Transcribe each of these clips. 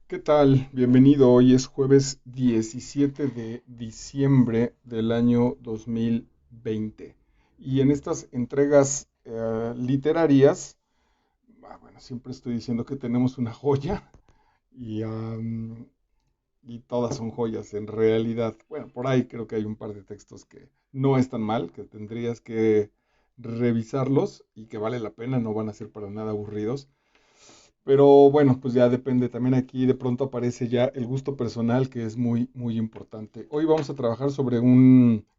¿Qué tal? Bienvenido. Hoy es jueves 17 de diciembre del año 2020. Y en estas entregas literarias, bueno, siempre estoy diciendo que tenemos una joya y, y todas son joyas en realidad. Bueno, por ahí creo que hay un par de textos que no están mal, que tendrías que revisarlos y que vale la pena, no van a ser para nada aburridos. Pero bueno, pues ya depende. También aquí de pronto aparece ya el gusto personal, que es muy, muy importante. Hoy vamos a trabajar sobre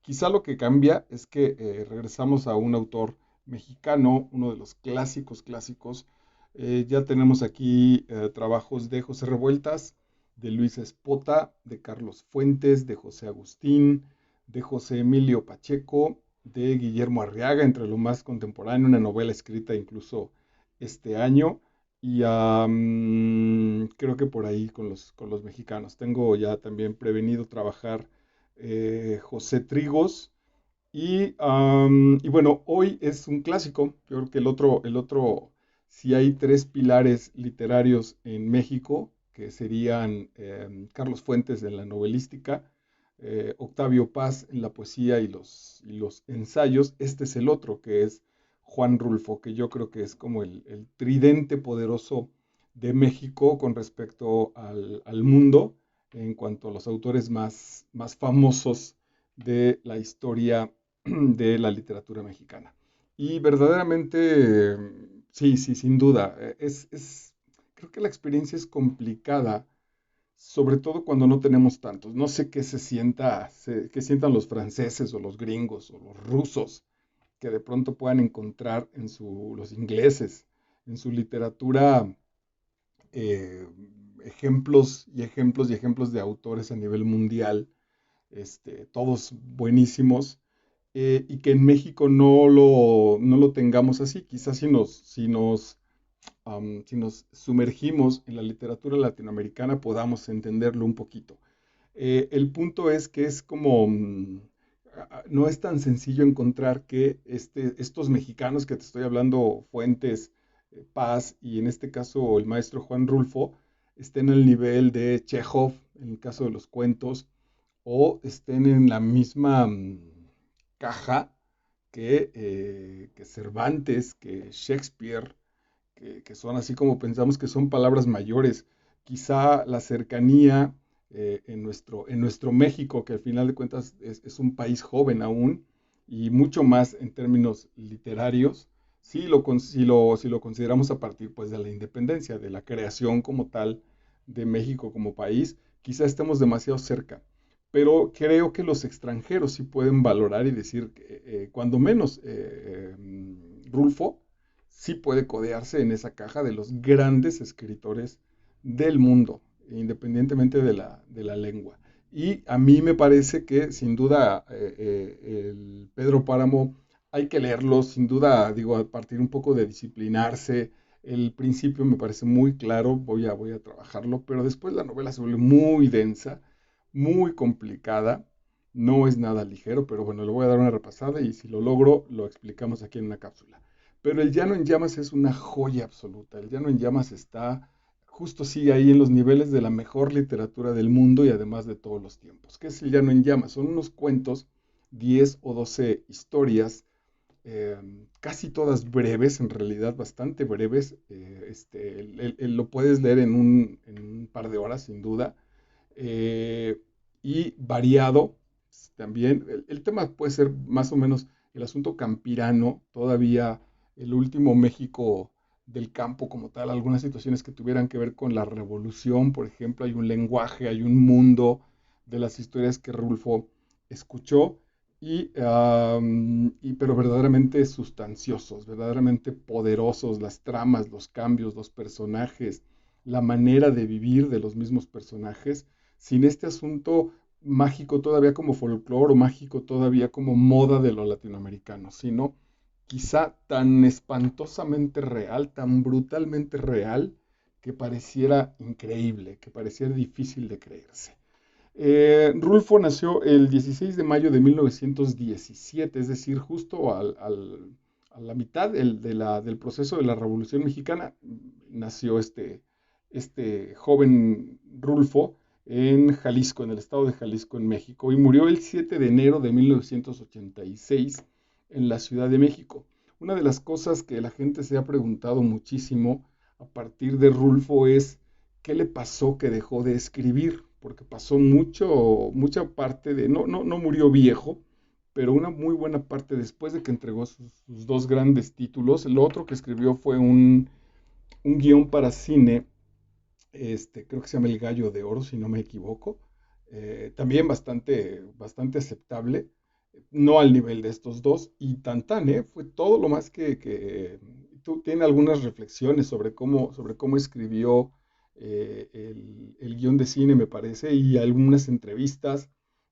quizá lo que cambia es que regresamos a un autor mexicano, uno de los clásicos clásicos. Ya tenemos aquí trabajos de José Revueltas, de Luis Espota, de Carlos Fuentes, de José Agustín, de José Emilio Pacheco, de Guillermo Arriaga, entre lo más contemporáneo, una novela escrita incluso este año. Y creo que por ahí con los mexicanos. Tengo ya también prevenido trabajar José Trigos. Y bueno, hoy es un clásico. Yo creo que si hay tres pilares literarios en México, que serían Carlos Fuentes en la novelística, Octavio Paz en la poesía y los ensayos, este es el otro, que es Juan Rulfo, que yo creo que es como el tridente poderoso de México con respecto al mundo en cuanto a los autores más famosos de la historia de la literatura mexicana. Y verdaderamente, sí, sí, sin duda, creo que la experiencia es complicada, sobre todo cuando no tenemos tantos. No sé qué sientan los franceses o los gringos o los rusos, que de pronto puedan encontrar los ingleses, en su literatura, eh, ejemplos y ejemplos y ejemplos de autores a nivel mundial, todos buenísimos, y que en México no lo tengamos así. Quizás si nos sumergimos en la literatura latinoamericana podamos entenderlo un poquito. El punto es que es como, no es tan sencillo encontrar que estos mexicanos que te estoy hablando, Fuentes, Paz y en este caso el maestro Juan Rulfo, estén al nivel de Chekhov en el caso de los cuentos, o estén en la misma caja que Cervantes, que Shakespeare, que son así como pensamos que son palabras mayores. Quizá la cercanía en nuestro México, que al final de cuentas es un país joven aún, y mucho más en términos literarios, si lo consideramos a partir pues, de la independencia, de la creación como tal de México como país, quizá estemos demasiado cerca. Pero creo que los extranjeros sí pueden valorar y decir, cuando menos, Rulfo sí puede codearse en esa caja de los grandes escritores del mundo, independientemente de la lengua. Y a mí me parece que sin duda el Pedro Páramo hay que leerlo, sin duda, digo, a partir un poco de disciplinarse. El principio me parece muy claro, voy a trabajarlo, pero después la novela se vuelve muy densa, muy complicada, no es nada ligero, pero bueno, le voy a dar una repasada y si lo logro, lo explicamos aquí en una cápsula. Pero el Llano en Llamas es una joya absoluta. El Llano en Llamas está justo sí ahí en los niveles de la mejor literatura del mundo y además de todos los tiempos. ¿Qué es el Llano en Llamas? Son unos cuentos, 10 o 12 historias, eh, casi todas breves, en realidad bastante breves. Lo puedes leer en un par de horas, sin duda. eh, y variado también. El tema puede ser más o menos el asunto campirano, todavía el último México del campo como tal, algunas situaciones que tuvieran que ver con la revolución, por ejemplo, hay un lenguaje, hay un mundo de las historias que Rulfo escuchó pero verdaderamente sustanciosos, verdaderamente poderosos, las tramas, los cambios, los personajes, la manera de vivir de los mismos personajes, sin este asunto mágico todavía como folclore o mágico todavía como moda de lo latinoamericano, sino quizá tan espantosamente real, tan brutalmente real, que pareciera increíble, que pareciera difícil de creerse. Rulfo nació el 16 de mayo de 1917, es decir, justo a la mitad del proceso de la Revolución Mexicana, nació este joven Rulfo en Jalisco, en el estado de Jalisco, en México, y murió el 7 de enero de 1986 en la Ciudad de México. Una de las cosas que la gente se ha preguntado muchísimo a partir de Rulfo es qué le pasó que dejó de escribir, porque pasó mucha parte de, no murió viejo, pero una muy buena parte después de que entregó sus dos grandes títulos. Lo otro que escribió fue un guión para cine, creo que se llama El Gallo de Oro, si no me equivoco. También bastante aceptable, no al nivel de estos dos, y tan, fue todo lo más tiene algunas reflexiones sobre cómo escribió el guión de cine, me parece, y algunas entrevistas.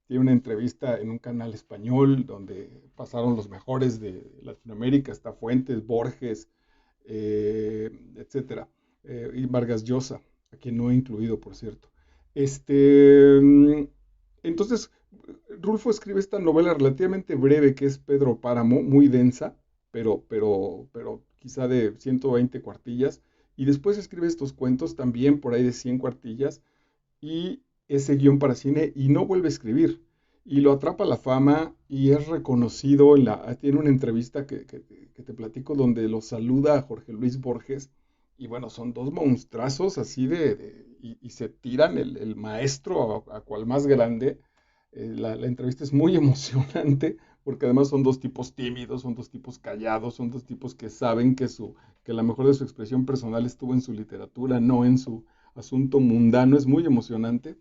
Tiene una entrevista en un canal español donde pasaron los mejores de Latinoamérica, está Fuentes, Borges, etcétera, y Vargas Llosa, a quien no he incluido, por cierto. Este, mm, entonces, Rulfo escribe esta novela relativamente breve que es Pedro Páramo, muy densa, pero quizá de 120 cuartillas, y después escribe estos cuentos también por ahí de 100 cuartillas, y ese guión para cine, y no vuelve a escribir. Y lo atrapa la fama y es reconocido tiene una entrevista que te platico donde lo saluda a Jorge Luis Borges, y bueno, son dos monstrazos así y se tiran el maestro a cual más grande. La entrevista es muy emocionante porque además son dos tipos tímidos, son dos tipos callados, son dos tipos que saben que la mejor de su expresión personal estuvo en su literatura, no en su asunto mundano. Es muy emocionante.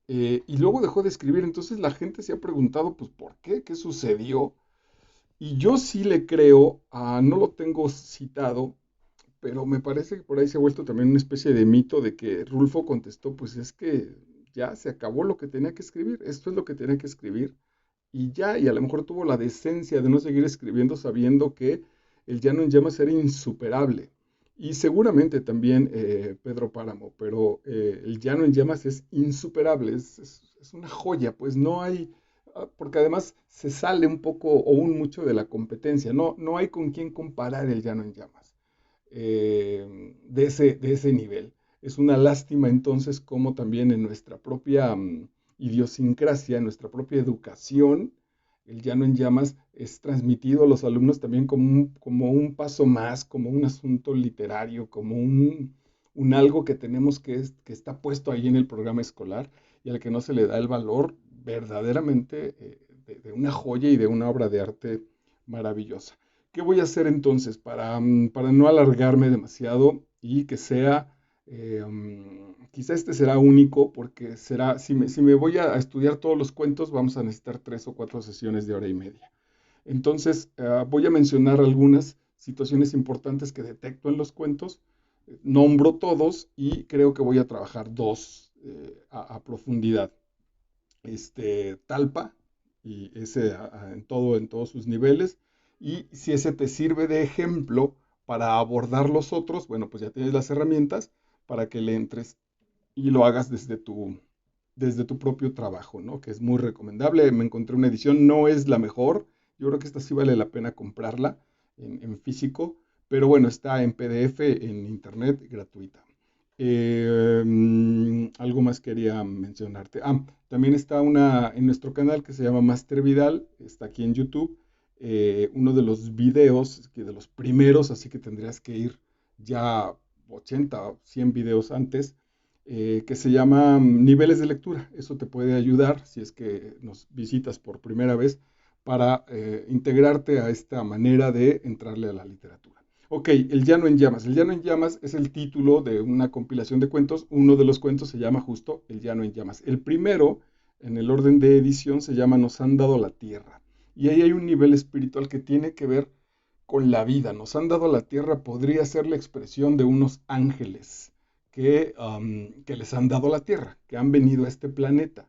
Y luego dejó de escribir, entonces la gente se ha preguntado, pues, ¿por qué? ¿Qué sucedió? Y yo sí le creo, no lo tengo citado, pero me parece que por ahí se ha vuelto también una especie de mito de que Rulfo contestó, pues es que ya se acabó lo que tenía que escribir, esto es lo que tenía que escribir, y ya, y a lo mejor tuvo la decencia de no seguir escribiendo sabiendo que el Llano en Llamas era insuperable. Y seguramente también Pedro Páramo, pero el Llano en Llamas es insuperable, es una joya, pues no hay, porque además se sale un poco o un mucho de la competencia, no hay con quién comparar el Llano en Llamas de ese nivel. Es una lástima entonces como también en nuestra propia idiosincrasia, en nuestra propia educación, el Llano en Llamas es transmitido a los alumnos también como un paso más, como un asunto literario, como un algo que tenemos que está puesto ahí en el programa escolar y al que no se le da el valor verdaderamente de una joya y de una obra de arte maravillosa. ¿Qué voy a hacer entonces para no alargarme demasiado y que sea, quizá este será único porque será, si me voy a estudiar todos los cuentos, vamos a necesitar 3 o 4 sesiones de hora y media. Entonces, voy a mencionar algunas situaciones importantes que detecto en los cuentos, nombro todos y creo que voy a trabajar dos a profundidad. Talpa, y ese en todos sus niveles. Y si ese te sirve de ejemplo para abordar los otros, bueno, pues ya tienes las herramientas para que le entres y lo hagas desde tu propio trabajo, ¿no? Que es muy recomendable. Me encontré una edición, no es la mejor. Yo creo que esta sí vale la pena comprarla en físico, pero bueno, está en PDF, en internet, gratuita. Algo más quería mencionarte. También está en nuestro canal que se llama Master Vidal, está aquí en YouTube, uno de los videos, que de los primeros, así que tendrías que ir ya 80 o 100 videos antes, que se llama Niveles de Lectura. Eso te puede ayudar si es que nos visitas por primera vez para integrarte a esta manera de entrarle a la literatura. Ok, El Llano en Llamas. El Llano en Llamas es el título de una compilación de cuentos. Uno de los cuentos se llama justo El Llano en Llamas. El primero, en el orden de edición, se llama Nos han dado la tierra. Y ahí hay un nivel espiritual que tiene que ver con la vida. Nos han dado la tierra podría ser la expresión de unos ángeles que les han dado la tierra, que han venido a este planeta.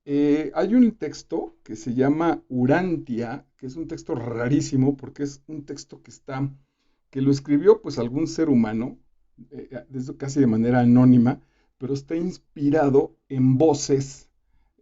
Hay un texto que se llama Urantia, que es un texto rarísimo porque es un texto que lo escribió pues algún ser humano, casi de manera anónima, pero está inspirado en voces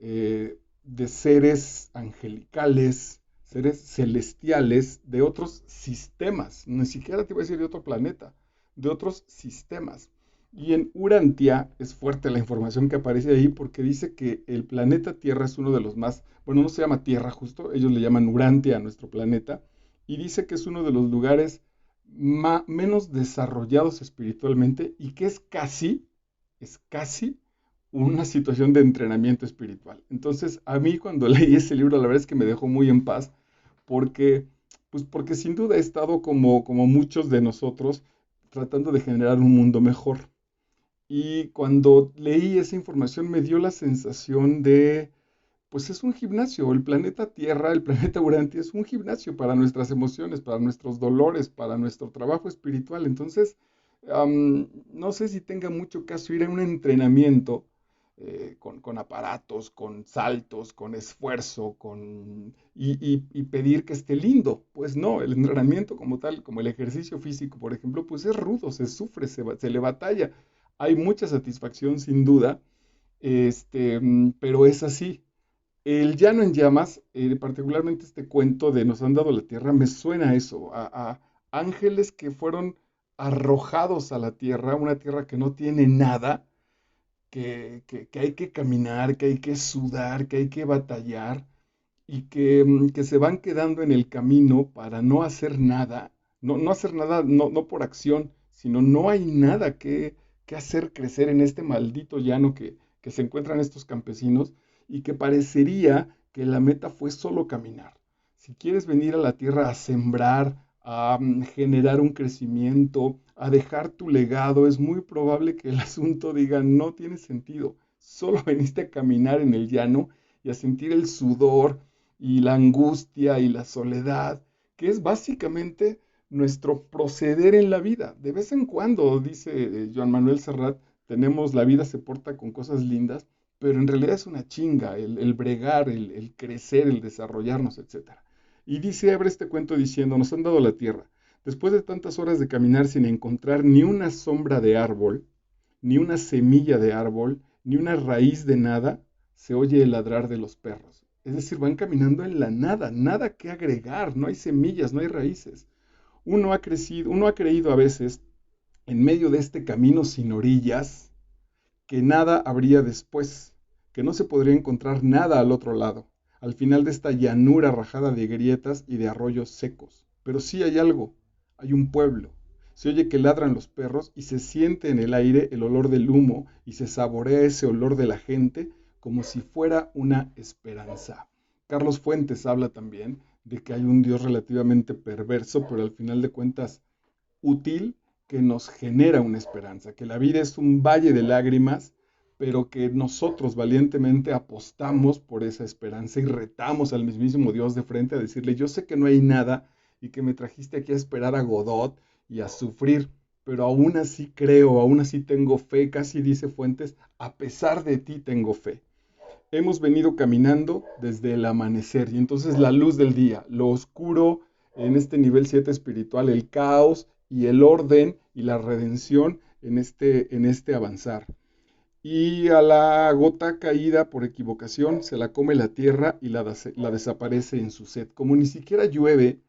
de seres angelicales, seres celestiales de otros sistemas, ni siquiera te voy a decir de otro planeta, de otros sistemas. Y en Urantia es fuerte la información que aparece ahí porque dice que el planeta Tierra es uno de los más, bueno, no se llama Tierra justo, ellos le llaman Urantia a nuestro planeta, y dice que es uno de los lugares menos desarrollados espiritualmente y que es casi una situación de entrenamiento espiritual. Entonces, a mí cuando leí ese libro, la verdad es que me dejó muy en paz porque, pues porque sin duda he estado como muchos de nosotros tratando de generar un mundo mejor. Y cuando leí esa información me dio la sensación de, pues es un gimnasio, el planeta Tierra, el planeta Urantia es un gimnasio para nuestras emociones, para nuestros dolores, para nuestro trabajo espiritual. Entonces, no sé si tenga mucho caso ir a un entrenamiento con aparatos, con saltos, con esfuerzo, y pedir que esté lindo. Pues no, el entrenamiento como tal, como el ejercicio físico, por ejemplo, pues es rudo, se sufre, se le batalla. Hay mucha satisfacción sin duda, pero es así. El Llano en Llamas, particularmente este cuento de Nos han dado la tierra, me suena a eso, a ángeles que fueron arrojados a la tierra, una tierra que no tiene nada, que hay que caminar, que hay que sudar, que hay que batallar y que se van quedando en el camino para no hacer nada, no hacer nada, no por acción, sino no hay nada que hacer crecer en este maldito llano que se encuentran estos campesinos y que parecería que la meta fue solo caminar. Si quieres venir a la tierra a sembrar, a generar un crecimiento, a dejar tu legado, es muy probable que el asunto diga no tiene sentido. Solo veniste a caminar en el llano y a sentir el sudor y la angustia y la soledad, que es básicamente nuestro proceder en la vida. De vez en cuando, dice Joan Manuel Serrat, tenemos la vida se porta con cosas lindas, pero en realidad es una chinga el bregar, el crecer, el desarrollarnos, etcétera. Y dice, abre este cuento diciendo, nos han dado la tierra. Después de tantas horas de caminar sin encontrar ni una sombra de árbol, ni una semilla de árbol, ni una raíz de nada, se oye el ladrar de los perros. Es decir, van caminando en la nada, nada que agregar, no hay semillas, no hay raíces. Uno ha creído a veces, en medio de este camino sin orillas, que nada habría después, que no se podría encontrar nada al otro lado, al final de esta llanura rajada de grietas y de arroyos secos. Pero sí hay algo, hay un pueblo. Se oye que ladran los perros y se siente en el aire el olor del humo y se saborea ese olor de la gente como si fuera una esperanza. Carlos Fuentes habla también de que hay un Dios relativamente perverso, pero al final de cuentas útil, que nos genera una esperanza, que la vida es un valle de lágrimas, pero que nosotros valientemente apostamos por esa esperanza y retamos al mismísimo Dios de frente a decirle, yo sé que no hay nada y que me trajiste aquí a esperar a Godot y a sufrir, pero aún así creo, aún así tengo fe, casi dice Fuentes, a pesar de ti tengo fe. Hemos venido caminando desde el amanecer y entonces la luz del día, lo oscuro en este nivel 7 espiritual, el caos y el orden y la redención en este avanzar. Y a la gota caída por equivocación se la come la tierra y la desaparece en su sed. Como ni siquiera llueve,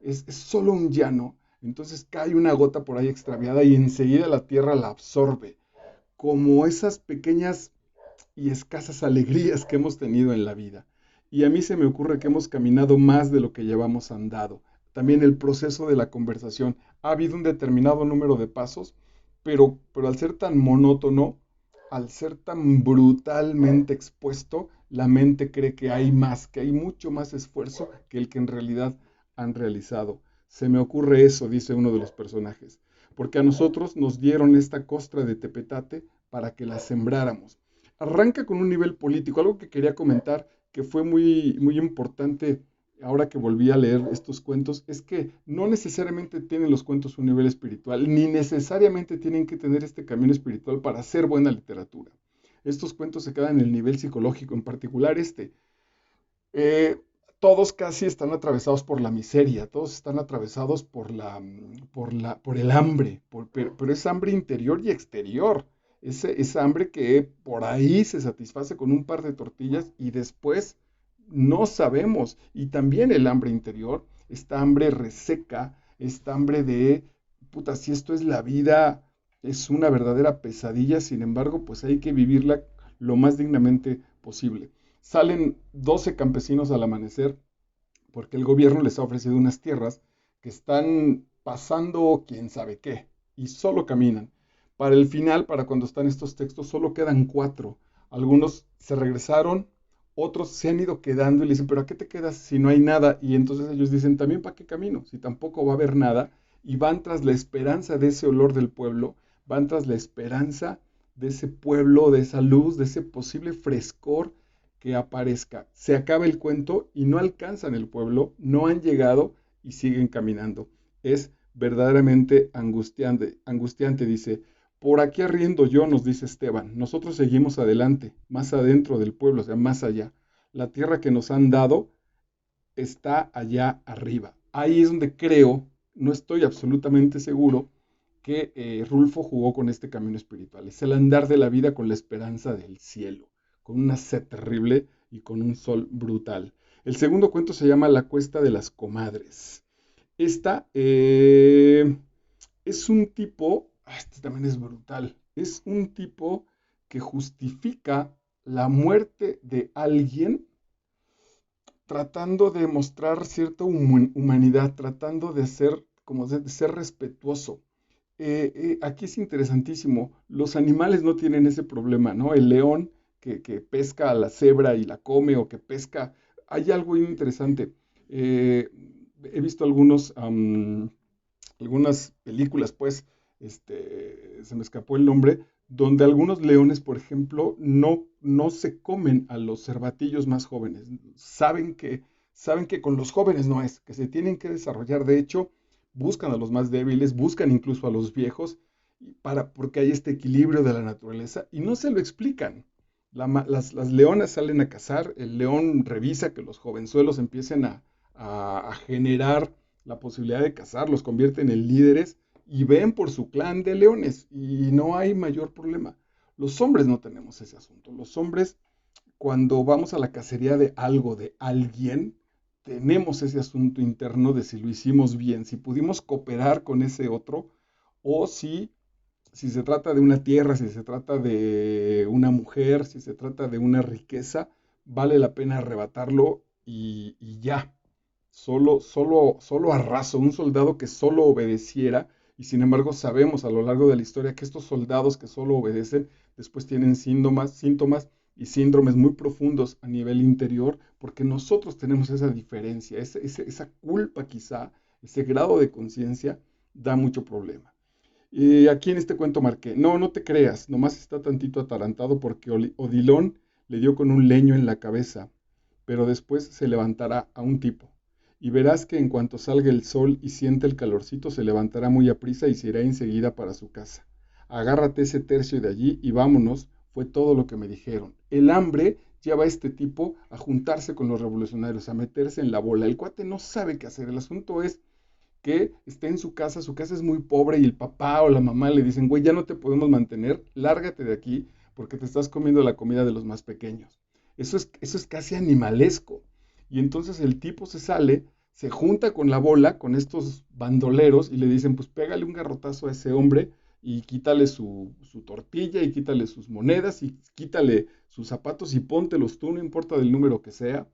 es solo un llano, entonces cae una gota por ahí extraviada y enseguida la tierra la absorbe. Como esas pequeñas y escasas alegrías que hemos tenido en la vida. Y a mí se me ocurre que hemos caminado más de lo que llevamos andado. También el proceso de la conversación. Ha habido un determinado número de pasos, pero al ser tan monótono, al ser tan brutalmente expuesto, la mente cree que hay más, que hay mucho más esfuerzo que el que en realidad han realizado. Se me ocurre eso, dice uno de los personajes, porque a nosotros nos dieron esta costra de tepetate para que la sembráramos. Arranca con un nivel político, algo que quería comentar que fue muy importante ahora que volví a leer estos cuentos, es que no necesariamente tienen los cuentos un nivel espiritual, ni necesariamente tienen que tener este camino espiritual para hacer buena literatura. Estos cuentos se quedan en el nivel psicológico, en particular este. Eh, Todos casi están atravesados por la miseria, todos están atravesados por el hambre, pero es hambre interior y exterior. Esa hambre que por ahí se satisface con un par de tortillas y después no sabemos. Y también el hambre interior, esta hambre reseca, esta hambre de, puta, si esto es la vida, es una verdadera pesadilla, sin embargo, pues hay que vivirla lo más dignamente posible. Salen 12 campesinos al amanecer porque el gobierno les ha ofrecido unas tierras que están pasando quién sabe qué y solo caminan. Para el final, para cuando están estos textos, solo quedan 4. Algunos se regresaron, otros se han ido quedando y le dicen, pero ¿a qué te quedas si no hay nada? Y entonces ellos dicen, también ¿para qué camino? Si tampoco va a haber nada. Y van tras la esperanza de ese olor del pueblo, van tras la esperanza de ese pueblo, de esa luz, de ese posible frescor que aparezca. Se acaba el cuento y no alcanzan el pueblo, no han llegado y siguen caminando. Es verdaderamente angustiante, angustiante, dice. Por aquí arriendo yo, nos dice Esteban. Nosotros seguimos adelante, más adentro del pueblo, o sea, más allá. La tierra que nos han dado está allá arriba. Ahí es donde creo, no estoy absolutamente seguro, que Rulfo jugó con este camino espiritual. Es el andar de la vida con la esperanza del cielo, con una sed terrible y con un sol brutal. El segundo cuento se llama La Cuesta de las Comadres. Esta es un tipo, este también es brutal, es un tipo que justifica la muerte de alguien tratando de mostrar cierta humanidad, tratando de ser, como de ser respetuoso. Aquí es interesantísimo, los animales no tienen ese problema, ¿no? El león que pesca a la cebra y la come o que pesca, hay algo interesante. Eh, He visto algunas películas, pues, se me escapó el nombre, donde algunos leones, por ejemplo, no se comen a los cervatillos más jóvenes. Saben que con los jóvenes no es, que se tienen que desarrollar. De hecho, buscan a los más débiles, buscan incluso a los viejos, porque hay este equilibrio de la naturaleza y no se lo explican. Las leonas salen a cazar, el león revisa que los jovenzuelos empiecen a generar la posibilidad de cazar, los convierten en líderes y ven por su clan de leones y no hay mayor problema. Los hombres no tenemos ese asunto. Los hombres, cuando vamos a la cacería de algo, de alguien, tenemos ese asunto interno de si lo hicimos bien, si pudimos cooperar con ese otro o si se trata de una tierra, si se trata de una mujer, si se trata de una riqueza, vale la pena arrebatarlo y ya. Solo arraso, un soldado que solo obedeciera, y sin embargo sabemos a lo largo de la historia que estos soldados que solo obedecen después tienen síntomas y síndromes muy profundos a nivel interior, porque nosotros tenemos esa diferencia, esa culpa quizá, ese grado de conciencia da mucho problema. Y aquí en este cuento marqué, no te creas, nomás está tantito atarantado porque Odilón le dio con un leño en la cabeza, pero después se levantará a un tipo. Y verás que en cuanto salga el sol y siente el calorcito, se levantará muy aprisa y se irá enseguida para su casa. Agárrate ese tercio de allí y vámonos, fue todo lo que me dijeron. El hambre lleva a este tipo a juntarse con los revolucionarios, a meterse en la bola. El cuate no sabe qué hacer, el asunto es que esté en su casa es muy pobre y el papá o la mamá le dicen, güey, ya no te podemos mantener, lárgate de aquí porque te estás comiendo la comida de los más pequeños. Eso es casi animalesco. Y entonces el tipo se sale, se junta con la bola, con estos bandoleros y le dicen, pues pégale un garrotazo a ese hombre y quítale su tortilla y quítale sus monedas y quítale sus zapatos y póntelos tú, no importa del número que sea.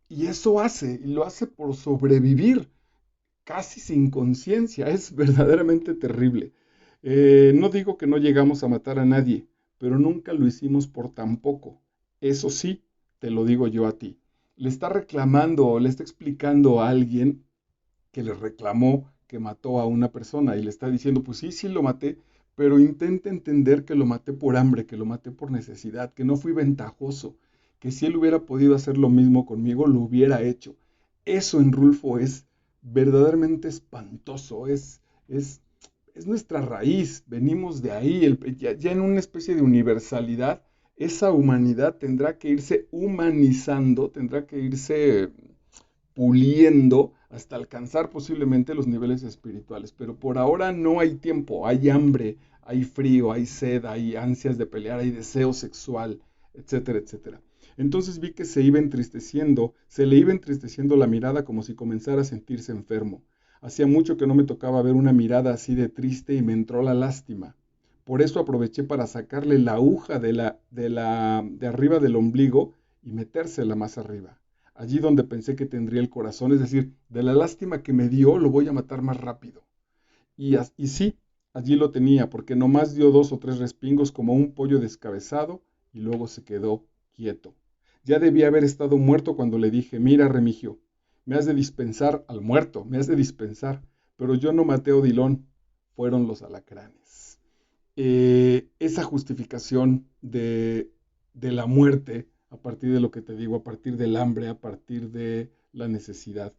Y eso hace, y lo hace por sobrevivir casi sin conciencia, es verdaderamente terrible. No digo que no llegamos a matar a nadie, pero nunca lo hicimos por tan poco. Eso sí, te lo digo yo a ti. Le está reclamando o le está explicando a alguien que le reclamó que mató a una persona y le está diciendo, pues sí, sí lo maté, pero intenta entender que lo maté por hambre, que lo maté por necesidad, que no fui ventajoso, que si él hubiera podido hacer lo mismo conmigo, lo hubiera hecho. Eso en Rulfo es verdaderamente espantoso, es nuestra raíz, venimos de ahí, ya en una especie de universalidad, esa humanidad tendrá que irse humanizando, tendrá que irse puliendo hasta alcanzar posiblemente los niveles espirituales. Pero por ahora no hay tiempo, hay hambre, hay frío, hay sed, hay ansias de pelear, hay deseo sexual, etcétera, etcétera. Entonces vi que se iba entristeciendo, se le iba entristeciendo la mirada como si comenzara a sentirse enfermo. Hacía mucho que no me tocaba ver una mirada así de triste y me entró la lástima. Por eso aproveché para sacarle la aguja de arriba del ombligo y metérsela más arriba. Allí donde pensé que tendría el corazón, es decir, de la lástima que me dio, lo voy a matar más rápido. Y sí, allí lo tenía, porque nomás dio 2 o 3 respingos como un pollo descabezado y luego se quedó quieto. Ya debía haber estado muerto cuando le dije, mira, Remigio, me has de dispensar al muerto, me has de dispensar, pero yo no maté a Odilón, fueron los alacranes. Esa justificación de la muerte, a partir de lo que te digo, a partir del hambre, a partir de la necesidad.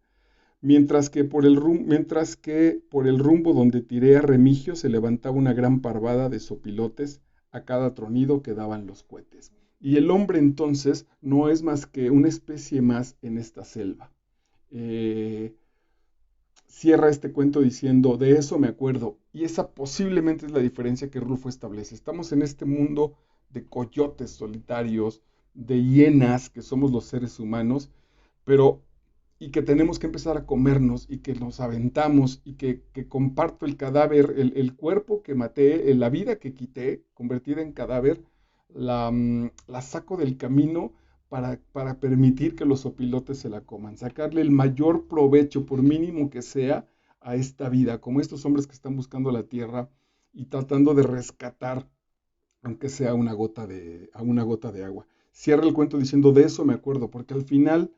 Mientras que por el rumbo donde tiré a Remigio se levantaba una gran parvada de sopilotes a cada tronido que daban los cohetes. Y el hombre entonces no es más que una especie más en esta selva. Eh, Cierra este cuento diciendo, de eso me acuerdo, y esa posiblemente es la diferencia que Rulfo establece. Estamos en este mundo de coyotes solitarios, de hienas, que somos los seres humanos, pero y que tenemos que empezar a comernos y que nos aventamos y que comparto el cadáver, el cuerpo que maté, la vida que quité, convertida en cadáver, la saco del camino para permitir que los opilotes se la coman, sacarle el mayor provecho, por mínimo que sea, a esta vida, como estos hombres que están buscando la tierra y tratando de rescatar, aunque sea a una gota de agua. Cierra el cuento diciendo, de eso me acuerdo, porque al final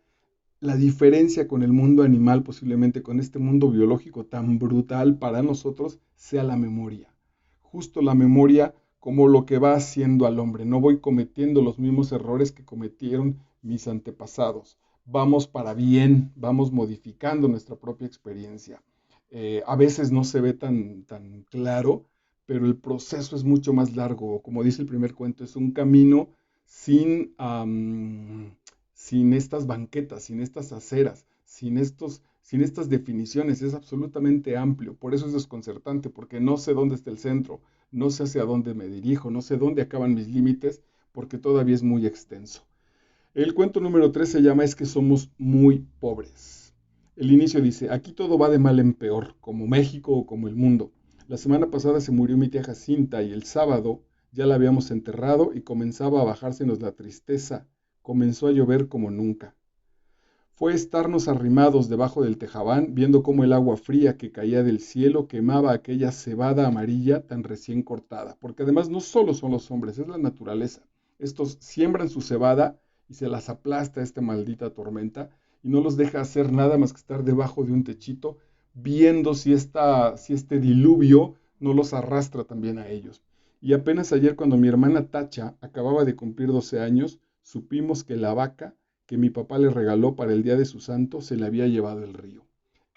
la diferencia con el mundo animal, posiblemente con este mundo biológico tan brutal para nosotros, sea la memoria. Justo la memoria como lo que va haciendo al hombre. No voy cometiendo los mismos errores que cometieron mis antepasados. Vamos para bien, vamos modificando nuestra propia experiencia. A veces no se ve tan claro, pero el proceso es mucho más largo. Como dice el primer cuento, es un camino sin, sin estas banquetas, sin estas aceras, sin estas definiciones. Es absolutamente amplio. Por eso es desconcertante, porque no sé dónde está el centro, no sé hacia dónde me dirijo, no sé dónde acaban mis límites, porque todavía es muy extenso. El cuento número 3 se llama Es que somos muy pobres. El inicio dice, aquí todo va de mal en peor, como México o como el mundo. La semana pasada se murió mi tía Jacinta y el sábado ya la habíamos enterrado y comenzaba a bajársenos la tristeza. Comenzó a llover como nunca. Fue estarnos arrimados debajo del tejabán, viendo cómo el agua fría que caía del cielo quemaba aquella cebada amarilla tan recién cortada. Porque además no solo son los hombres, es la naturaleza. Estos siembran su cebada y se las aplasta esta maldita tormenta y no los deja hacer nada más que estar debajo de un techito, viendo si este diluvio no los arrastra también a ellos. Y apenas ayer cuando mi hermana Tacha acababa de cumplir 12 años, supimos que la vaca que mi papá le regaló para el día de su santo se le había llevado el río.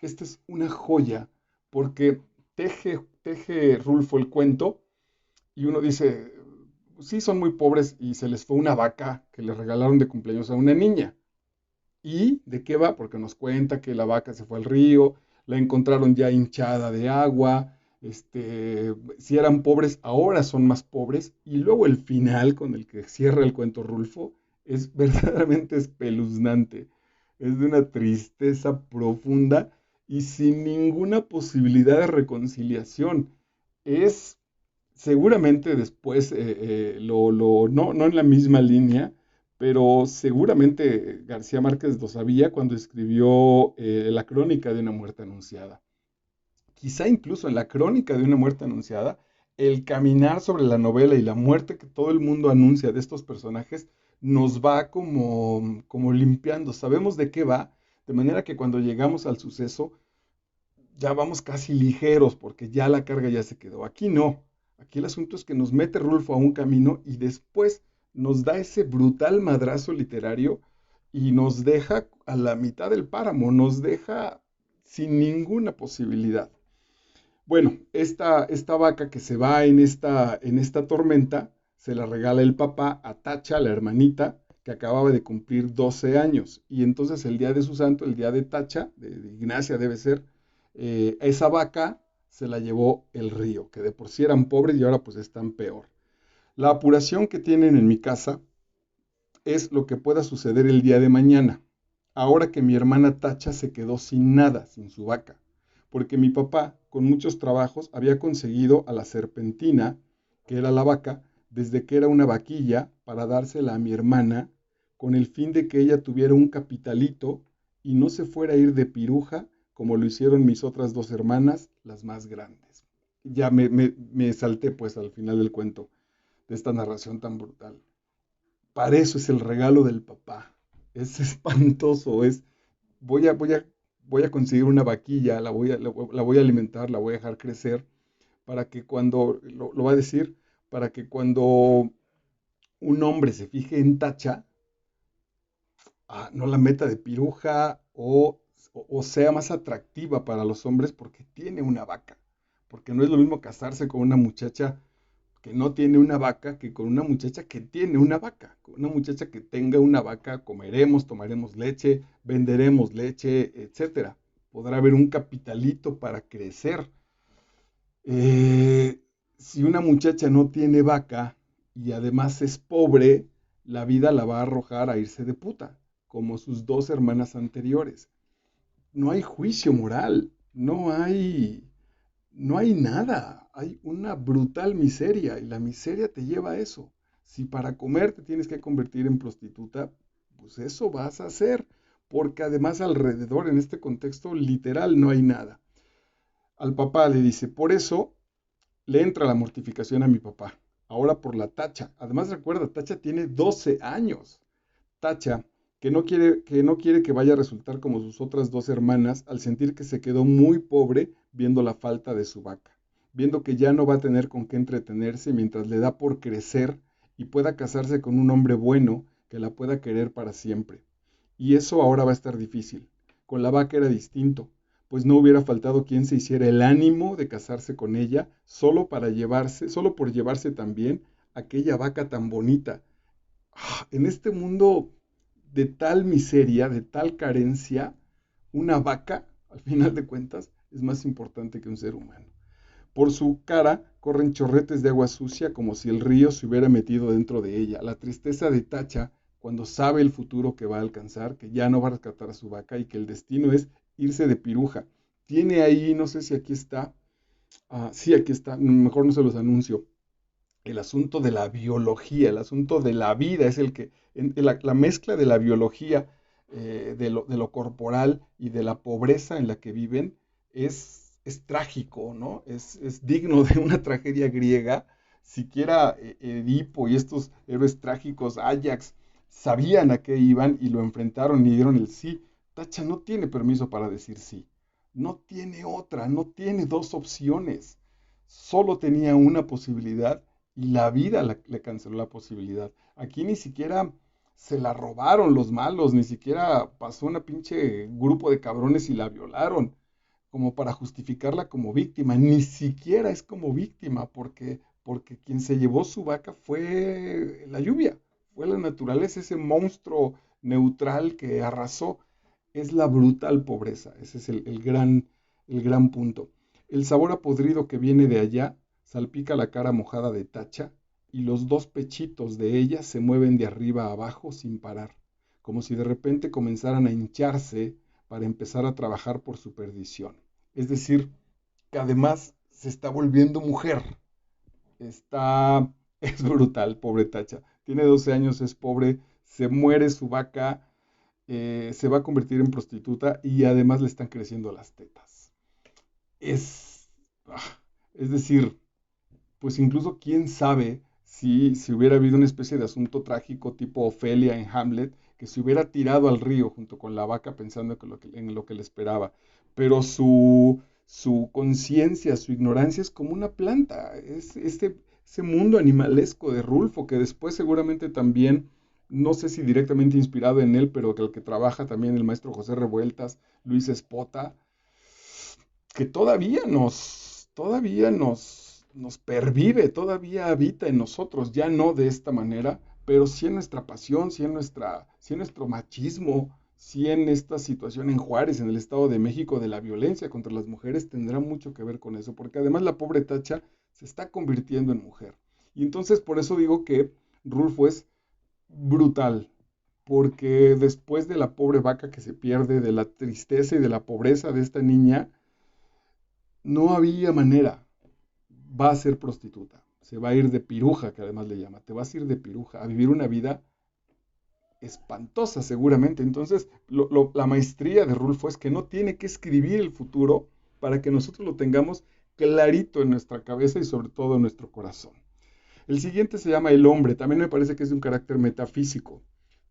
Esta es una joya porque teje Rulfo el cuento y uno dice, sí son muy pobres y se les fue una vaca que le regalaron de cumpleaños a una niña. ¿Y de qué va? Porque nos cuenta que la vaca se fue al río, la encontraron ya hinchada de agua, si eran pobres, ahora son más pobres. Y luego el final con el que cierra el cuento Rulfo es verdaderamente espeluznante. Es de una tristeza profunda y sin ninguna posibilidad de reconciliación. Es seguramente después, no en la misma línea, pero seguramente García Márquez lo sabía cuando escribió La crónica de una muerte anunciada. Quizá incluso en la crónica de una muerte anunciada, el caminar sobre la novela y la muerte que todo el mundo anuncia de estos personajes nos va como limpiando. Sabemos de qué va, de manera que cuando llegamos al suceso ya vamos casi ligeros porque ya la carga ya se quedó. Aquí no. Aquí el asunto es que nos mete Rulfo a un camino y después nos da ese brutal madrazo literario y nos deja a la mitad del páramo, nos deja sin ninguna posibilidad. Bueno, esta vaca que se va en esta tormenta, se la regala el papá a Tacha, la hermanita, que acababa de cumplir 12 años. Y entonces el día de su santo, el día de Tacha, de Ignacia debe ser, esa vaca se la llevó el río, que de por sí eran pobres y ahora pues están peor. La apuración que tienen en mi casa es lo que pueda suceder el día de mañana, ahora que mi hermana Tacha se quedó sin nada, sin su vaca, porque mi papá, con muchos trabajos, había conseguido a la serpentina que era la vaca, desde que era una vaquilla, para dársela a mi hermana, con el fin de que ella tuviera un capitalito y no se fuera a ir de piruja, como lo hicieron mis otras dos hermanas, las más grandes. Ya me salté pues al final del cuento de esta narración tan brutal. Para eso es el regalo del papá. Es espantoso, voy a, voy a, voy a conseguir una vaquilla, la voy a alimentar, la voy a dejar crecer, para que cuando, lo va a decir, para que cuando un hombre se fije en Tacha, no la meta de piruja o sea más atractiva para los hombres porque tiene una vaca. Porque no es lo mismo casarse con una muchacha que no tiene una vaca que con una muchacha que tiene una vaca. Con una muchacha que tenga una vaca, comeremos, tomaremos leche, venderemos leche, etcétera. Podrá haber un capitalito para crecer. Si una muchacha no tiene vaca y además es pobre, la vida la va a arrojar a irse de puta, como sus dos hermanas anteriores. No hay juicio moral, no hay nada, hay una brutal miseria y la miseria te lleva a eso. Si para comer te tienes que convertir en prostituta, pues eso vas a hacer, porque además alrededor en este contexto literal no hay nada. Al papá le dice, por eso le entra la mortificación a mi papá, ahora por la Tacha. Además recuerda, Tacha tiene 12 años. Tacha, que no quiere que vaya a resultar como sus otras dos hermanas al sentir que se quedó muy pobre viendo la falta de su vaca, viendo que ya no va a tener con qué entretenerse mientras le da por crecer y pueda casarse con un hombre bueno que la pueda querer para siempre. Y eso ahora va a estar difícil. Con la vaca era distinto, pues no hubiera faltado quien se hiciera el ánimo de casarse con ella solo por llevarse también aquella vaca tan bonita. En este mundo de tal miseria, de tal carencia, una vaca, al final de cuentas, es más importante que un ser humano. Por su cara corren chorretes de agua sucia como si el río se hubiera metido dentro de ella. La tristeza de Tacha cuando sabe el futuro que va a alcanzar, que ya no va a rescatar a su vaca y que el destino es irse de piruja. Tiene ahí, no sé si aquí está, sí, aquí está, mejor no se los anuncio, el asunto de la biología, el asunto de la vida, es el que, la mezcla de la biología, de lo corporal y de la pobreza en la que viven es trágico, ¿no? Es digno de una tragedia griega. Siquiera Edipo y estos héroes trágicos, Ajax, sabían a qué iban y lo enfrentaron y dieron el sí. Tacha no tiene permiso para decir sí. No tiene otra, no tiene dos opciones. Solo tenía una posibilidad y la vida le canceló la posibilidad. Aquí ni siquiera se la robaron los malos, ni siquiera pasó una pinche grupo de cabrones y la violaron, como para justificarla como víctima. Ni siquiera es como víctima, porque quien se llevó su vaca fue la lluvia, fue la naturaleza, ese monstruo neutral que arrasó. Es la brutal pobreza, ese es el gran punto. El sabor a podrido que viene de allá salpica la cara mojada de Tacha y los dos pechitos de ella se mueven de arriba a abajo sin parar, como si de repente comenzaran a hincharse para empezar a trabajar por su perdición. Es decir, que además se está volviendo mujer. Es brutal, pobre Tacha. Tiene 12 años, es pobre, se muere su vaca, se va a convertir en prostituta y además le están creciendo las tetas. Es, ah, es decir, pues incluso quién sabe si hubiera habido una especie de asunto trágico tipo Ofelia en Hamlet, que se hubiera tirado al río junto con la vaca pensando en lo que le esperaba. Pero su conciencia, su ignorancia es como una planta. Es ese mundo animalesco de Rulfo, que después seguramente también, no sé si directamente inspirado en él, pero que el que trabaja también el maestro José Revueltas, Luis Espota, que todavía nos pervive, todavía habita en nosotros, ya no de esta manera, pero sí en nuestra pasión, sí en nuestro machismo, sí en esta situación en Juárez, en el Estado de México, de la violencia contra las mujeres, tendrá mucho que ver con eso, porque además la pobre Tacha se está convirtiendo en mujer. Y entonces por eso digo que Rulfo es brutal, porque después de la pobre vaca que se pierde, de la tristeza y de la pobreza de esta niña, no había manera. Va a ser prostituta. se va a ir de piruja, que además le llama, te vas a ir de piruja a vivir una vida espantosa seguramente. Entonces, la maestría de Rulfo es que no tiene que escribir el futuro para que nosotros lo tengamos clarito en nuestra cabeza y sobre todo en nuestro corazón. El siguiente se llama El hombre, también me parece que es de un carácter metafísico.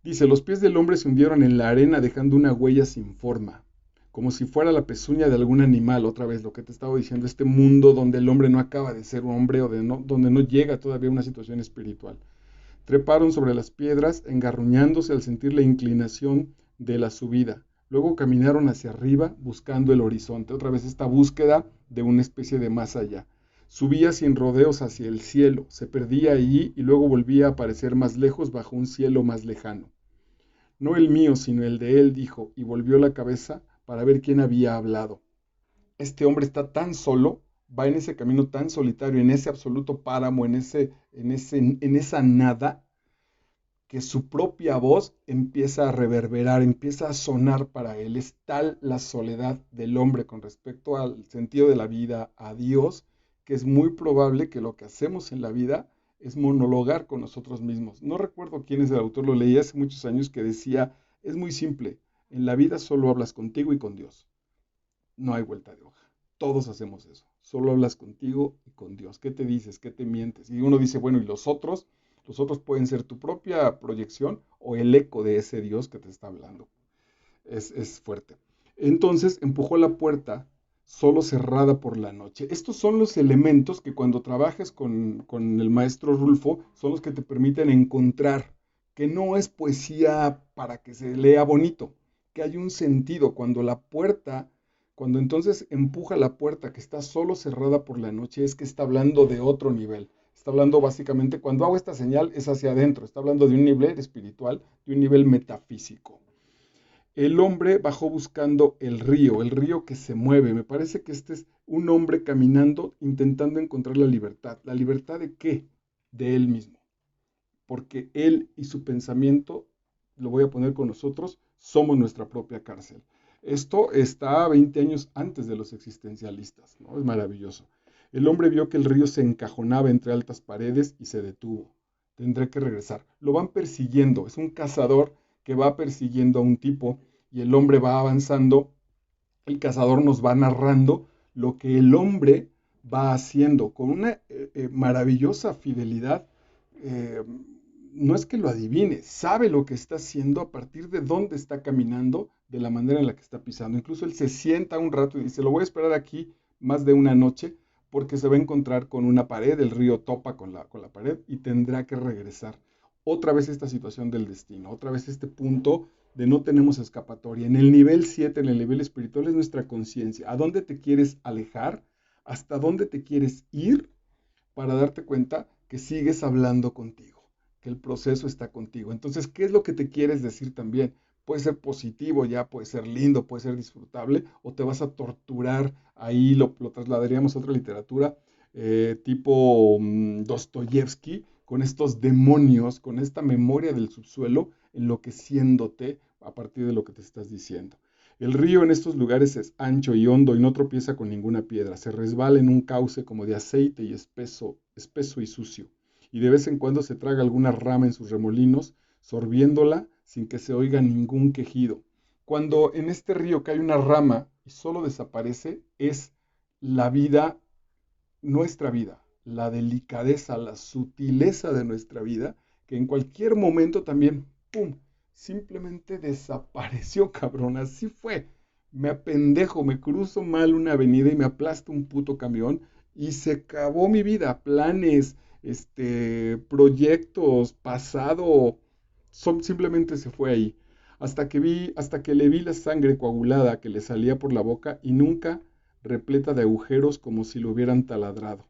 Dice, los pies del hombre se hundieron en la arena dejando una huella sin forma, como si fuera la pezuña de algún animal, otra vez lo que te estaba diciendo, este mundo donde el hombre no acaba de ser un hombre o donde no llega todavía a una situación espiritual. Treparon sobre las piedras, engarruñándose al sentir la inclinación de la subida. Luego caminaron hacia arriba, buscando el horizonte. Otra vez esta búsqueda de una especie de más allá. Subía sin rodeos hacia el cielo, se perdía allí y luego volvía a aparecer más lejos bajo un cielo más lejano. No el mío, sino el de él, dijo, y volvió la cabeza para ver quién había hablado. Este hombre está tan solo, va en ese camino tan solitario, en ese absoluto páramo, en esa nada, que su propia voz empieza a reverberar, empieza a sonar para él. Es tal la soledad del hombre con respecto al sentido de la vida, a Dios, que es muy probable que lo que hacemos en la vida es monologar con nosotros mismos. No recuerdo quién es el autor, lo leí hace muchos años, que decía, es muy simple, en la vida solo hablas contigo y con Dios. No hay vuelta de hoja. Todos hacemos eso. Solo hablas contigo y con Dios. ¿Qué te dices? ¿Qué te mientes? Y uno dice, bueno, ¿y los otros? Los otros pueden ser tu propia proyección o el eco de ese Dios que te está hablando. Es fuerte. Entonces empujó la puerta solo cerrada por la noche. Estos son los elementos que cuando trabajes con el maestro Rulfo son los que te permiten encontrar que no es poesía para que se lea bonito, que hay un sentido. Cuando entonces empuja la puerta que está solo cerrada por la noche, es que está hablando de otro nivel. Está hablando básicamente, cuando hago esta señal es hacia adentro, está hablando de un nivel espiritual, de un nivel metafísico. El hombre bajó buscando el río que se mueve. Me parece que este es un hombre caminando intentando encontrar la libertad. ¿La libertad de qué? De él mismo. Porque él y su pensamiento, lo voy a poner con nosotros, somos nuestra propia cárcel. Esto está 20 años antes de los existencialistas, ¿no? Es maravilloso. El hombre vio que el río se encajonaba entre altas paredes y se detuvo. Tendré que regresar. Lo van persiguiendo. Es un cazador que va persiguiendo a un tipo y el hombre va avanzando. El cazador nos va narrando lo que el hombre va haciendo con una maravillosa fidelidad. eh, no es que lo adivine, sabe lo que está haciendo a partir de dónde está caminando, de la manera en la que está pisando. Incluso él se sienta un rato y dice, lo voy a esperar aquí más de una noche porque se va a encontrar con una pared, el río topa con la pared y tendrá que regresar. Otra vez esta situación del destino, otra vez este punto de no tenemos escapatoria. En el nivel 7, en el nivel espiritual, es nuestra conciencia. ¿A dónde te quieres alejar? ¿Hasta dónde te quieres ir? Para darte cuenta que sigues hablando contigo, que el proceso está contigo. Entonces, ¿qué es lo que te quieres decir también? Puede ser positivo, ya puede ser lindo, puede ser disfrutable, o te vas a torturar, ahí lo trasladaríamos a otra literatura, tipo Dostoyevsky, con estos demonios, con esta memoria del subsuelo, enloqueciéndote a partir de lo que te estás diciendo. El río en estos lugares es ancho y hondo y no tropieza con ninguna piedra. Se resbala en un cauce como de aceite y espeso, espeso y sucio. Y de vez en cuando se traga alguna rama en sus remolinos, sorbiéndola sin que se oiga ningún quejido. Cuando en este río cae una rama y solo desaparece, es la vida, nuestra vida, la delicadeza, la sutileza de nuestra vida, que en cualquier momento también, ¡pum!, simplemente desapareció, cabrón, así fue. Me apendejo, me cruzo mal una avenida y me aplasta un puto camión y se acabó mi vida, planes, proyectos, pasado, simplemente se fue ahí. Hasta que le vi la sangre coagulada que le salía por la boca y nunca repleta de agujeros como si lo hubieran taladrado.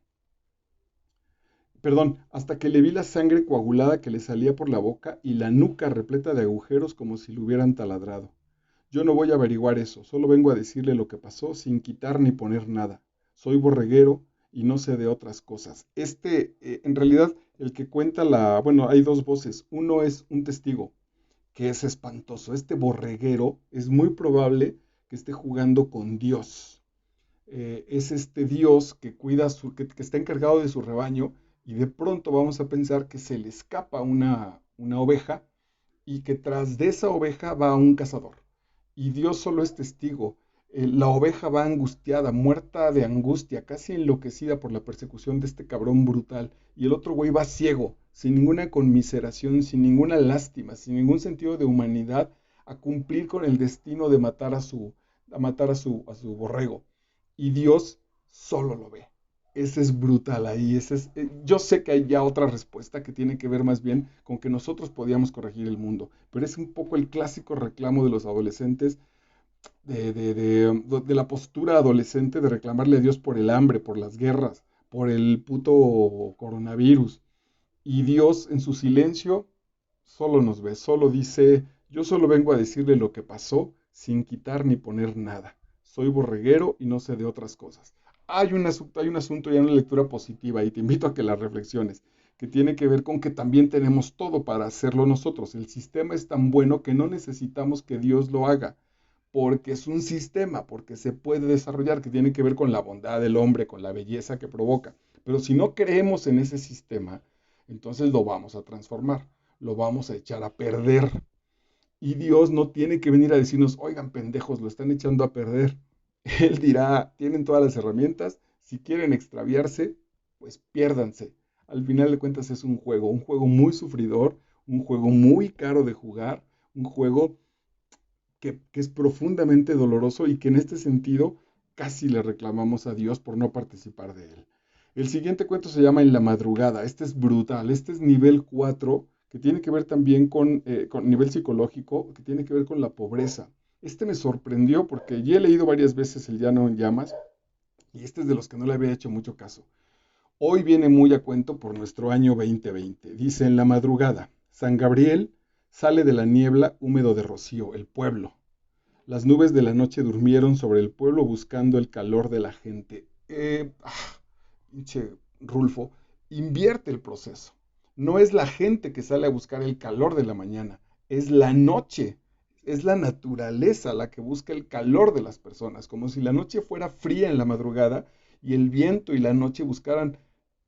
Perdón, hasta que le vi la sangre coagulada que le salía por la boca y la nuca repleta de agujeros como si lo hubieran taladrado. Yo no voy a averiguar eso, solo vengo a decirle lo que pasó sin quitar ni poner nada. Soy borreguero y no sé de otras cosas. En realidad, el que cuenta bueno, hay dos voces. Uno es un testigo, que es espantoso. Este borreguero es muy probable que esté jugando con Dios. Es este Dios que cuida, que está encargado de su rebaño, y de pronto vamos a pensar que se le escapa una oveja y que tras de esa oveja va un cazador. Y Dios solo es testigo. La oveja va angustiada, muerta de angustia, casi enloquecida por la persecución de este cabrón brutal. Y el otro güey va ciego, sin ninguna conmiseración, sin ninguna lástima, sin ningún sentido de humanidad, a cumplir con el destino de matar a su borrego. Y Dios solo lo ve. Ese es brutal ahí. Yo sé que hay ya otra respuesta que tiene que ver más bien con que nosotros podíamos corregir el mundo, pero es un poco el clásico reclamo de los adolescentes, de la postura adolescente de reclamarle a Dios por el hambre, por las guerras, por el puto coronavirus. Y Dios en su silencio solo nos ve, solo dice, yo solo vengo a decirle lo que pasó sin quitar ni poner nada. Soy borreguero y no sé de otras cosas. Hay un asunto ya en una lectura positiva y te invito a que la reflexiones, que tiene que ver con que también tenemos todo para hacerlo nosotros. El sistema es tan bueno que no necesitamos que Dios lo haga, porque es un sistema, porque se puede desarrollar, que tiene que ver con la bondad del hombre, con la belleza que provoca. Pero si no creemos en ese sistema, entonces lo vamos a transformar, lo vamos a echar a perder. Y Dios no tiene que venir a decirnos, oigan pendejos, lo están echando a perder. Él dirá, tienen todas las herramientas, si quieren extraviarse, pues piérdanse. Al final de cuentas es un juego muy sufridor, un juego muy caro de jugar, un juego que es profundamente doloroso y que en este sentido casi le reclamamos a Dios por no participar de él. El siguiente cuento se llama En la madrugada. Este es brutal. Este es nivel 4 que tiene que ver también con nivel psicológico, que tiene que ver con la pobreza. Este me sorprendió porque ya he leído varias veces El Llano en Llamas y este es de los que no le había hecho mucho caso. Hoy viene muy a cuento por nuestro año 2020. Dice: en la madrugada, San Gabriel sale de la niebla húmedo de rocío, el pueblo. Las nubes de la noche durmieron sobre el pueblo buscando el calor de la gente. Pinche Rulfo, invierte el proceso. No es la gente que sale a buscar el calor de la mañana, es la noche, es la naturaleza la que busca el calor de las personas, como si la noche fuera fría en la madrugada y el viento y la noche buscaran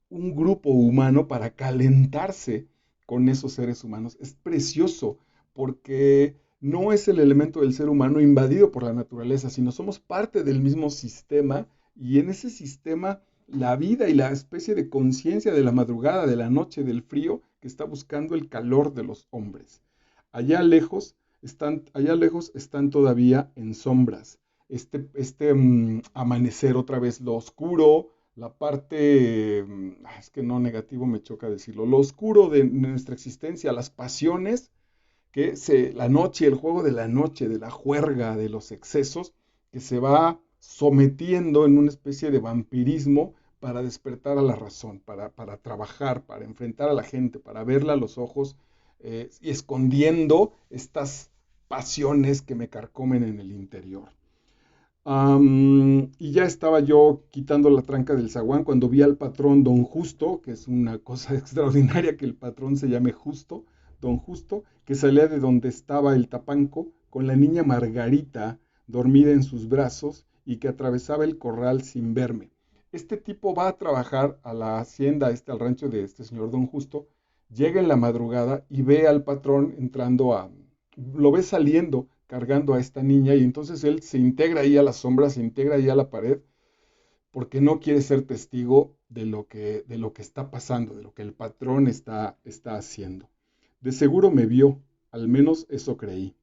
un grupo humano para calentarse con esos seres humanos. Es precioso porque no es el elemento del ser humano invadido por la naturaleza, sino somos parte del mismo sistema y en ese sistema la vida y la especie de conciencia de la madrugada, de la noche, del frío, que está buscando el calor de los hombres. Allá lejos están todavía en sombras. Amanecer otra vez lo oscuro, la parte, es que no negativo me choca decirlo, lo oscuro de nuestra existencia, las pasiones, la noche, el juego de la noche, de la juerga, de los excesos, que se va sometiendo en una especie de vampirismo para despertar a la razón, para trabajar, para enfrentar a la gente, para verla a los ojos y escondiendo estas pasiones que me carcomen en el interior. Y ya estaba yo quitando la tranca del zaguán cuando vi al patrón Don Justo, que es una cosa extraordinaria que el patrón se llame Justo, Don Justo, que salía de donde estaba el tapanco con la niña Margarita dormida en sus brazos y que atravesaba el corral sin verme. Este tipo va a trabajar a la hacienda, al rancho de este señor Don Justo, llega en la madrugada y ve al patrón lo ve saliendo cargando a esta niña y entonces él se integra ahí a la sombra, se integra ahí a la pared porque no quiere ser testigo de lo que está pasando, de lo que el patrón está haciendo. De seguro me vio, al menos eso creí,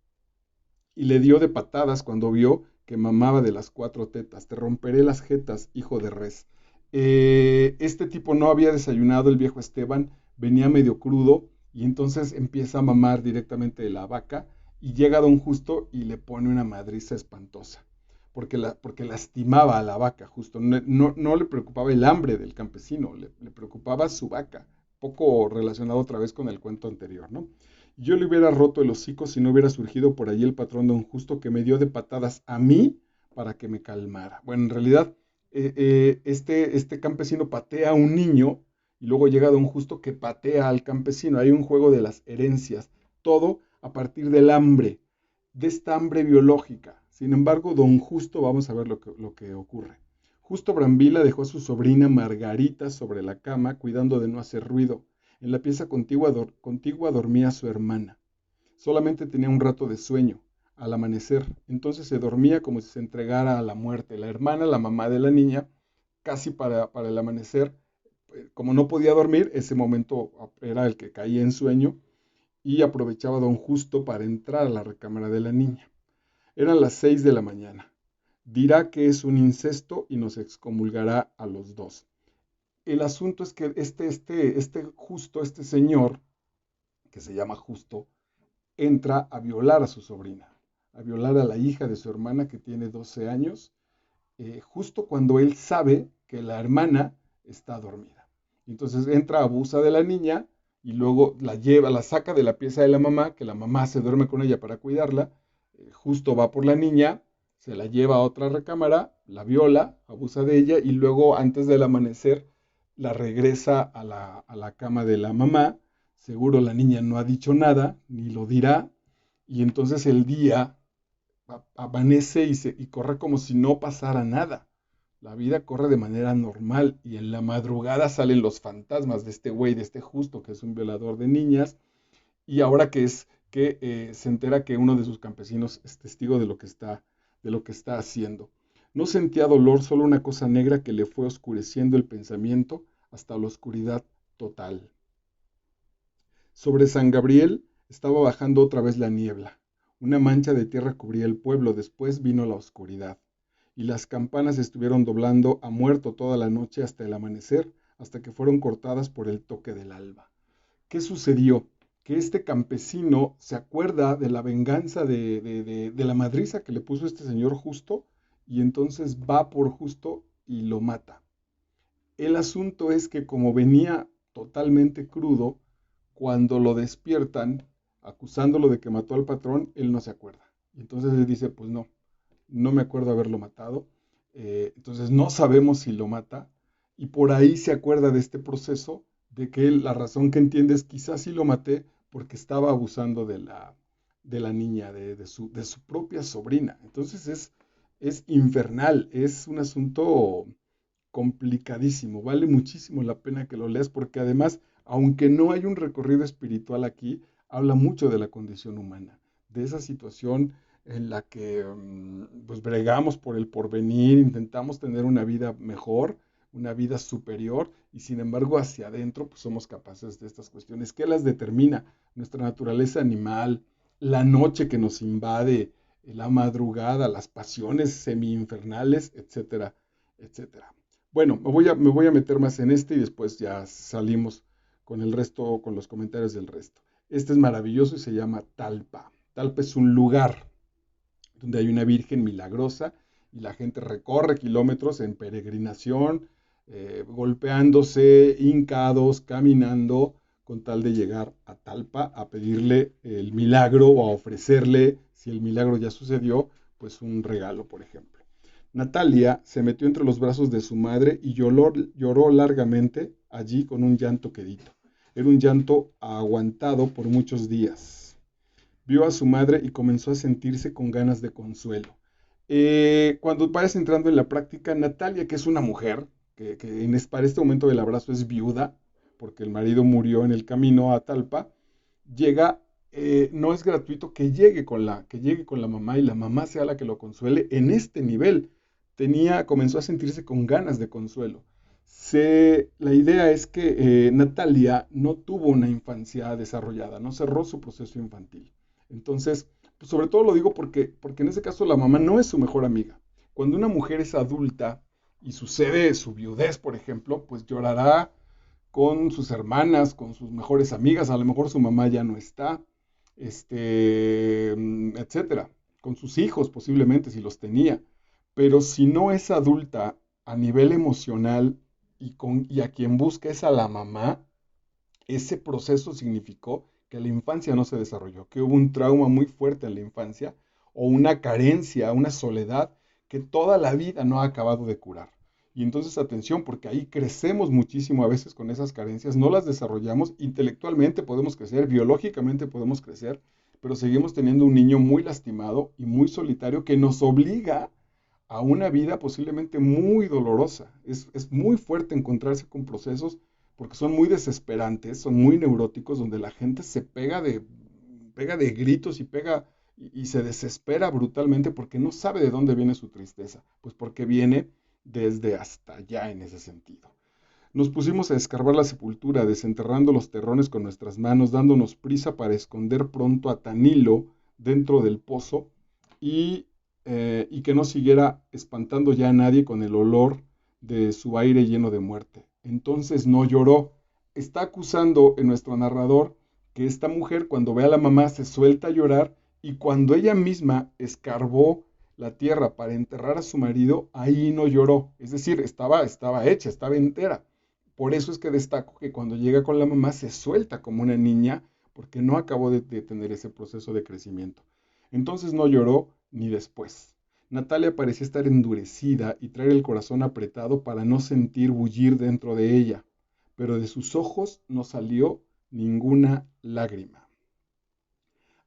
y le dio de patadas cuando vio que mamaba de las 4 tetas. Te romperé las jetas, hijo de res. Este tipo no había desayunado, el viejo Esteban, venía medio crudo y entonces empieza a mamar directamente de la vaca y llega Don Justo y le pone una madriza espantosa. Porque lastimaba a la vaca, justo. No le preocupaba el hambre del campesino, le preocupaba su vaca. Poco relacionado otra vez con el cuento anterior, ¿no? Yo le hubiera roto el hocico si no hubiera surgido por allí el patrón Don Justo que me dio de patadas a mí para que me calmara. Bueno, en realidad, este campesino patea a un niño y luego llega Don Justo que patea al campesino. Hay un juego de las herencias, todo a partir del hambre, de esta hambre biológica. Sin embargo, Don Justo, vamos a ver lo que ocurre. Justo Brambila dejó a su sobrina Margarita sobre la cama, cuidando de no hacer ruido. En la pieza contigua dormía su hermana. Solamente tenía un rato de sueño, al amanecer. Entonces se dormía como si se entregara a la muerte. La hermana, la mamá de la niña, casi para el amanecer, como no podía dormir, ese momento era el que caía en sueño y aprovechaba don Justo para entrar a la recámara de la niña. Eran las 6 de la mañana. Dirá que es un incesto y nos excomulgará a los dos. El asunto es que este señor, que se llama Justo, entra a violar a su sobrina, a violar a la hija de su hermana que tiene 12 años, justo cuando él sabe que la hermana está dormida. Entonces entra, abusa de la niña y luego la lleva, la saca de la pieza de la mamá, que la mamá se duerme con ella para cuidarla. Justo va por la niña, se la lleva a otra recámara, la viola, abusa de ella y luego antes del amanecer la regresa a la cama de la mamá. Seguro la niña no ha dicho nada, ni lo dirá, y entonces el día amanece y corre como si no pasara nada. La vida corre de manera normal y en la madrugada salen los fantasmas de este güey, de este Justo, que es un violador de niñas, y ahora que se entera que uno de sus campesinos es testigo de lo que está haciendo. No sentía dolor, solo una cosa negra que le fue oscureciendo el pensamiento hasta la oscuridad total. Sobre San Gabriel estaba bajando otra vez la niebla. Una mancha de tierra cubría el pueblo, después vino la oscuridad. Y las campanas estuvieron doblando a muerto toda la noche hasta el amanecer, hasta que fueron cortadas por el toque del alba. ¿Qué sucedió? Que este campesino se acuerda de la venganza de la madriza que le puso este señor Justo, y entonces va por Justo y lo mata. El asunto es que como venía totalmente crudo, cuando lo despiertan acusándolo de que mató al patrón, él no se acuerda. Y entonces él dice, pues no, no me acuerdo haberlo matado. Entonces no sabemos si lo mata. Y por ahí se acuerda de este proceso, de que él, la razón que entiende es quizás sí lo maté porque estaba abusando de la niña, de su propia sobrina. Entonces es infernal, es un asunto complicadísimo. Vale muchísimo la pena que lo leas porque además, aunque no hay un recorrido espiritual aquí, habla mucho de la condición humana, de esa situación en la que pues bregamos por el porvenir, intentamos tener una vida mejor, una vida superior, y sin embargo hacia adentro pues somos capaces de estas cuestiones. ¿Qué las determina? Nuestra naturaleza animal, la noche que nos invade, la madrugada, las pasiones semi-infernales, etcétera, etcétera. Bueno, me voy a meter más en este y después ya salimos con el resto, con los comentarios del resto. Este es maravilloso y se llama Talpa. Talpa es un lugar donde hay una virgen milagrosa y la gente recorre kilómetros en peregrinación, golpeándose, hincados, caminando, con tal de llegar a Talpa a pedirle el milagro o a ofrecerle, si el milagro ya sucedió, pues un regalo, por ejemplo. Natalia se metió entre los brazos de su madre y lloró largamente allí con un llanto quedito. Era un llanto aguantado por muchos días. Vio a su madre y comenzó a sentirse con ganas de consuelo. Cuando vayas entrando en la práctica, Natalia, que es una mujer, para este momento del abrazo es viuda, porque el marido murió en el camino a Talpa, llega, no es gratuito que llegue con la mamá y la mamá sea la que lo consuele en este nivel. Comenzó a sentirse con ganas de consuelo. La idea es que Natalia no tuvo una infancia desarrollada, no cerró su proceso infantil. Entonces, pues sobre todo lo digo porque en ese caso la mamá no es su mejor amiga. Cuando una mujer es adulta y sucede su viudez, por ejemplo, pues llorará con sus hermanas, con sus mejores amigas, a lo mejor su mamá ya no está, etcétera, con sus hijos posiblemente si los tenía. Pero si no es adulta a nivel emocional y a quien busca es a la mamá, ese proceso significó que la infancia no se desarrolló, que hubo un trauma muy fuerte en la infancia o una carencia, una soledad que toda la vida no ha acabado de curar. Y entonces atención, porque ahí crecemos muchísimo a veces con esas carencias, no las desarrollamos, intelectualmente podemos crecer, biológicamente podemos crecer, pero seguimos teniendo un niño muy lastimado y muy solitario que nos obliga a una vida posiblemente muy dolorosa. Es muy fuerte encontrarse con procesos porque son muy desesperantes, son muy neuróticos, donde la gente se pega de gritos y y se desespera brutalmente porque no sabe de dónde viene su tristeza, pues porque viene desde hasta allá en ese sentido. Nos pusimos a escarbar la sepultura, desenterrando los terrones con nuestras manos, dándonos prisa para esconder pronto a Tanilo dentro del pozo y, y que no siguiera espantando ya a nadie con el olor de su aire lleno de muerte. Entonces no lloró. Está acusando en nuestro narrador que esta mujer cuando ve a la mamá se suelta a llorar y cuando ella misma escarbó la tierra para enterrar a su marido, ahí no lloró. Es decir, estaba hecha, estaba entera. Por eso es que destaco que cuando llega con la mamá se suelta como una niña porque no acabó de tener ese proceso de crecimiento. Entonces no lloró ni después. Natalia parecía estar endurecida y traer el corazón apretado para no sentir bullir dentro de ella, pero de sus ojos no salió ninguna lágrima.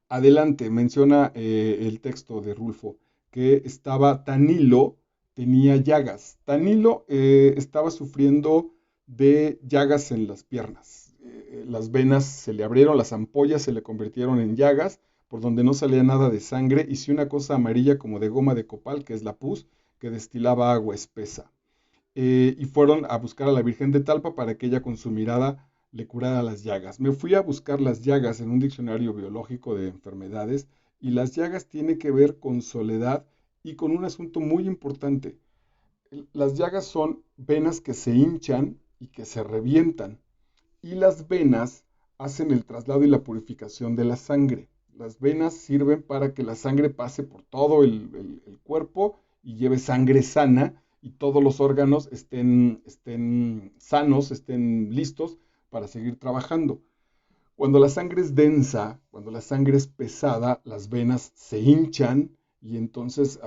Adelante, menciona el texto de Rulfo que estaba Tanilo, tenía llagas. Tanilo estaba sufriendo de llagas en las piernas. Las venas se le abrieron, las ampollas se le convirtieron en llagas, por donde no salía nada de sangre, y sí una cosa amarilla como de goma de copal, que es la pus, que destilaba agua espesa. Y fueron a buscar a la Virgen de Talpa para que ella con su mirada le curara las llagas. Me fui a buscar las llagas en un diccionario biológico de enfermedades y las llagas tienen que ver con soledad y con un asunto muy importante. Las llagas son venas que se hinchan y que se revientan y las venas hacen el traslado y la purificación de la sangre. Las venas sirven para que la sangre pase por todo el cuerpo y lleve sangre sana y todos los órganos estén sanos, estén listos para seguir trabajando. Cuando la sangre es densa, cuando la sangre es pesada, las venas se hinchan y entonces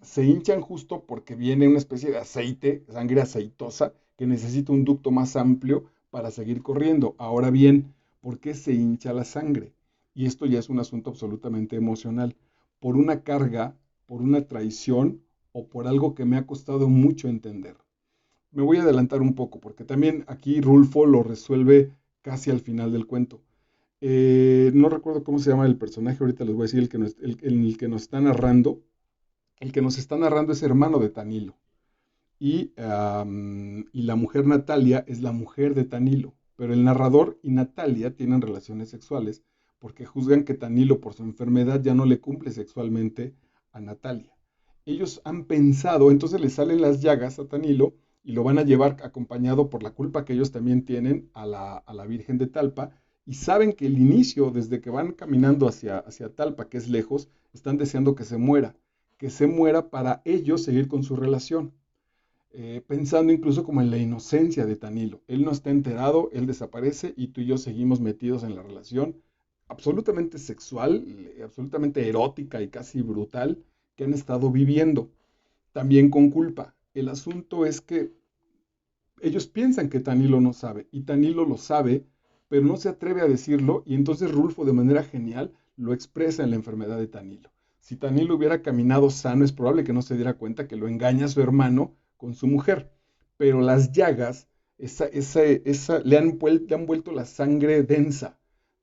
se hinchan justo porque viene una especie de aceite, sangre aceitosa, que necesita un ducto más amplio para seguir corriendo. Ahora bien, ¿por qué se hincha la sangre? Y esto ya es un asunto absolutamente emocional. Por una carga, por una traición o por algo que me ha costado mucho entender. Me voy a adelantar un poco porque también aquí Rulfo lo resuelve casi al final del cuento. No recuerdo cómo se llama el personaje, ahorita les voy a decir el que nos está narrando. El que nos está narrando es hermano de Tanilo. Y la mujer Natalia es la mujer de Tanilo. Pero el narrador y Natalia tienen relaciones sexuales porque juzgan que Tanilo por su enfermedad ya no le cumple sexualmente a Natalia. Ellos han pensado, entonces le salen las llagas a Tanilo y lo van a llevar acompañado por la culpa que ellos también tienen a la Virgen de Talpa y saben que el inicio, desde que van caminando hacia Talpa, que es lejos, están deseando que se muera para ellos seguir con su relación. Pensando incluso como en la inocencia de Tanilo. Él no está enterado, él desaparece y tú y yo seguimos metidos en la relación absolutamente sexual, absolutamente erótica y casi brutal que han estado viviendo, también con culpa. El asunto es que ellos piensan que Tanilo no sabe y Tanilo lo sabe, pero no se atreve a decirlo y entonces Rulfo de manera genial lo expresa en la enfermedad de Tanilo. Si Tanilo hubiera caminado sano, es probable que no se diera cuenta que lo engaña a su hermano con su mujer, pero las llagas le han vuelto la sangre densa.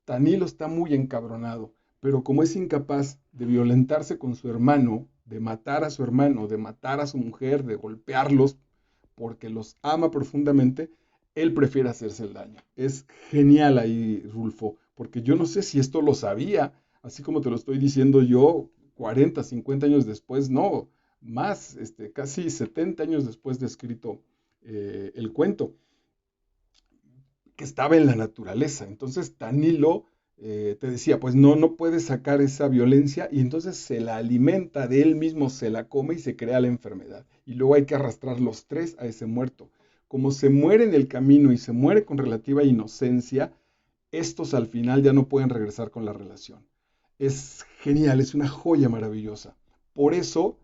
Tanilo está muy encabronado, pero como es incapaz de violentarse con su hermano, de matar a su hermano, de matar a su mujer, de golpearlos, porque los ama profundamente, él prefiere hacerse el daño. Es genial ahí, Rulfo, porque yo no sé si esto lo sabía, así como te lo estoy diciendo yo, 40, 50 años después, no, más, casi 70 años después de escrito el cuento, que estaba en la naturaleza. Entonces, Tanilo te decía, pues no puede sacar esa violencia y entonces se la alimenta de él mismo, se la come y se crea la enfermedad. Y luego hay que arrastrar los tres a ese muerto. Como se muere en el camino y se muere con relativa inocencia, estos al final ya no pueden regresar con la relación. Es genial, es una joya maravillosa. Por eso,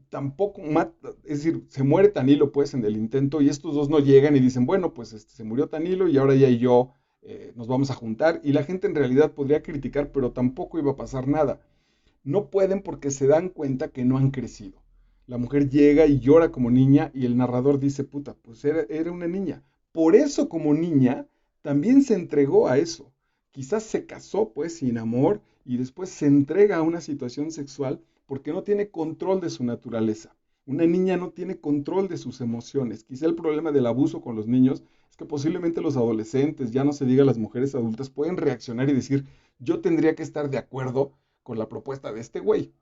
tampoco mata, es decir, se muere Tanilo pues en el intento y estos dos no llegan y dicen, bueno, pues se murió Tanilo y ahora ya y yo nos vamos a juntar y la gente en realidad podría criticar, pero tampoco iba a pasar nada. No pueden porque se dan cuenta que no han crecido. La mujer llega y llora como niña y el narrador dice, puta, pues era una niña. Por eso como niña también se entregó a eso. Quizás se casó pues sin amor y después se entrega a una situación sexual porque no tiene control de su naturaleza. Una niña no tiene control de sus emociones. Quizá el problema del abuso con los niños es que posiblemente los adolescentes, ya no se diga las mujeres adultas, pueden reaccionar y decir, yo tendría que estar de acuerdo con la propuesta de este güey.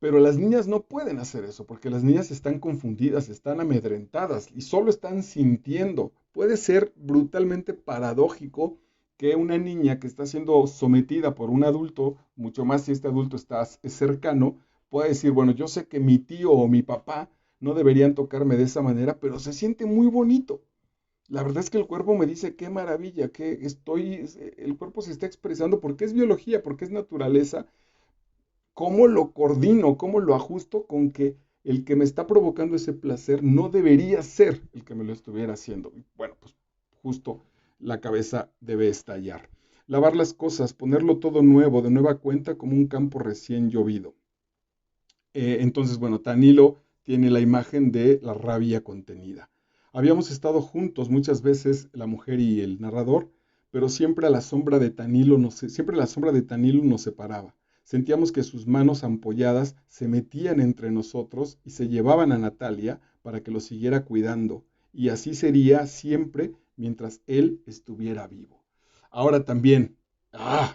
Pero las niñas no pueden hacer eso porque las niñas están confundidas, están amedrentadas y solo están sintiendo. Puede ser brutalmente paradójico que una niña que está siendo sometida por un adulto, mucho más si este adulto es cercano, pueda decir, bueno, yo sé que mi tío o mi papá no deberían tocarme de esa manera, pero se siente muy bonito. La verdad es que el cuerpo me dice, qué maravilla, el cuerpo se está expresando porque es biología, porque es naturaleza. ¿Cómo lo coordino? ¿Cómo lo ajusto con que el que me está provocando ese placer no debería ser el que me lo estuviera haciendo? Y bueno, pues justo la cabeza debe estallar. Lavar las cosas, ponerlo todo nuevo, de nueva cuenta, como un campo recién llovido. Entonces, bueno, Tanilo tiene la imagen de la rabia contenida. Habíamos estado juntos muchas veces, la mujer y el narrador, pero siempre la sombra de Tanilo nos separaba. Sentíamos que sus manos ampolladas se metían entre nosotros y se llevaban a Natalia para que lo siguiera cuidando. Y así sería siempre mientras él estuviera vivo. Ahora también,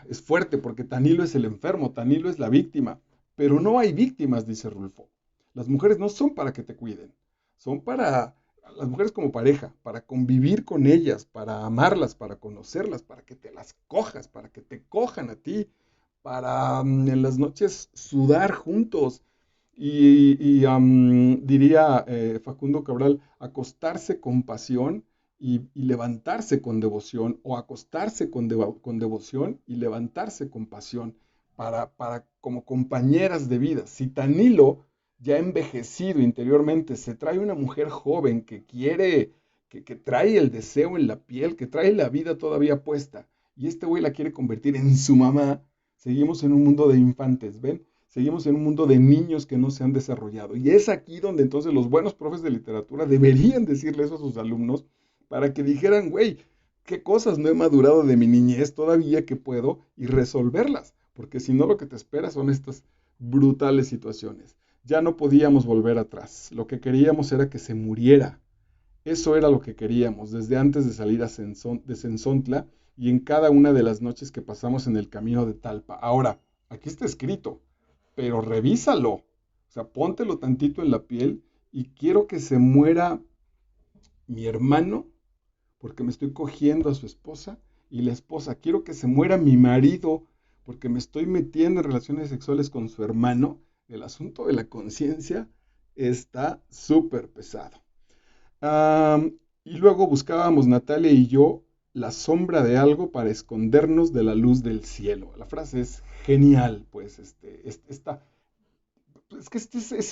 es fuerte porque Tanilo es el enfermo, Tanilo es la víctima. Pero no hay víctimas, dice Rulfo. Las mujeres no son para que te cuiden, son para las mujeres como pareja, para convivir con ellas, para amarlas, para conocerlas, para que te las cojas, para que te cojan a ti, para en las noches sudar juntos. Diría Facundo Cabral, acostarse con pasión y levantarse con devoción, o acostarse con devoción y levantarse con pasión para como compañeras de vida. Si Tanilo, ya envejecido interiormente, se trae una mujer joven que quiere, que trae el deseo en la piel, que trae la vida todavía puesta, y este güey la quiere convertir en su mamá, seguimos en un mundo de infantes, ¿ven? Seguimos en un mundo de niños que no se han desarrollado. Y es aquí donde entonces los buenos profes de literatura deberían decirle eso a sus alumnos para que dijeran, güey, qué cosas no he madurado de mi niñez todavía que puedo y resolverlas, porque si no lo que te espera son estas brutales situaciones. Ya no podíamos volver atrás, lo que queríamos era que se muriera. Eso era lo que queríamos desde antes de salir de Sensontla y en cada una de las noches que pasamos en el camino de Talpa. Ahora, aquí está escrito, pero revísalo. O sea, póntelo tantito en la piel y quiero que se muera mi hermano porque me estoy cogiendo a su esposa y la esposa, quiero que se muera mi marido porque me estoy metiendo en relaciones sexuales con su hermano. El asunto de la conciencia está súper pesado. Y luego buscábamos Natalia y yo la sombra de algo para escondernos de la luz del cielo. La frase es genial, pues es que es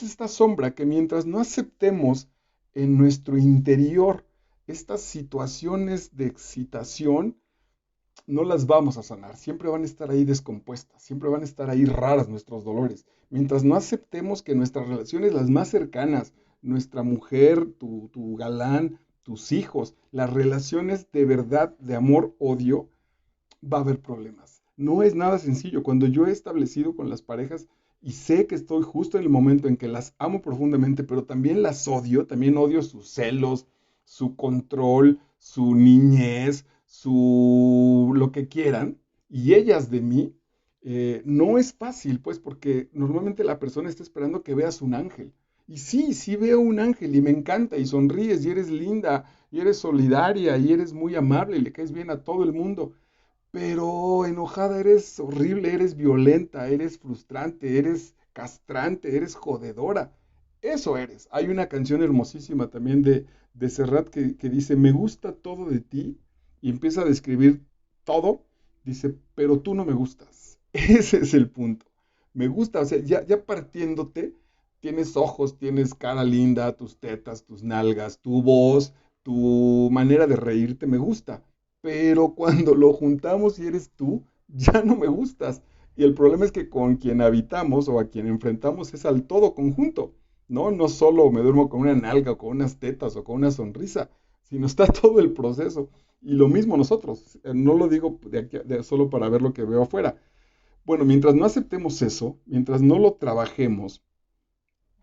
esta sombra que mientras no aceptemos en nuestro interior estas situaciones de excitación, no las vamos a sanar. Siempre van a estar ahí descompuestas, siempre van a estar ahí raras nuestros dolores. Mientras no aceptemos que nuestras relaciones, las más cercanas, nuestra mujer, tu galán, tus hijos, las relaciones de verdad, de amor, odio, va a haber problemas. No es nada sencillo. Cuando yo he establecido con las parejas y sé que estoy justo en el momento en que las amo profundamente, pero también las odio, también odio sus celos, su control, su niñez, su lo que quieran, y ellas de mí, no es fácil, pues, porque normalmente la persona está esperando que veas un ángel. Y sí, sí veo un ángel y me encanta y sonríes y eres linda y eres solidaria y eres muy amable y le caes bien a todo el mundo, pero enojada eres horrible, eres violenta, eres frustrante, eres castrante, eres jodedora. Eso eres. Hay una canción hermosísima también de Serrat que dice, me gusta todo de ti, y empieza a describir todo, dice, pero tú no me gustas. Ese es el punto. Me gusta, o sea, ya partiéndote, tienes ojos, tienes cara linda, tus tetas, tus nalgas, tu voz, tu manera de reírte, me gusta, pero cuando lo juntamos y eres tú, ya no me gustas. Y el problema es que con quien habitamos o a quien enfrentamos es al todo conjunto. ¿no? No solo me duermo con una nalga o con unas tetas o con una sonrisa, sino está todo el proceso. Y lo mismo nosotros, no lo digo solo para ver lo que veo afuera. Bueno, mientras no aceptemos eso, mientras no lo trabajemos,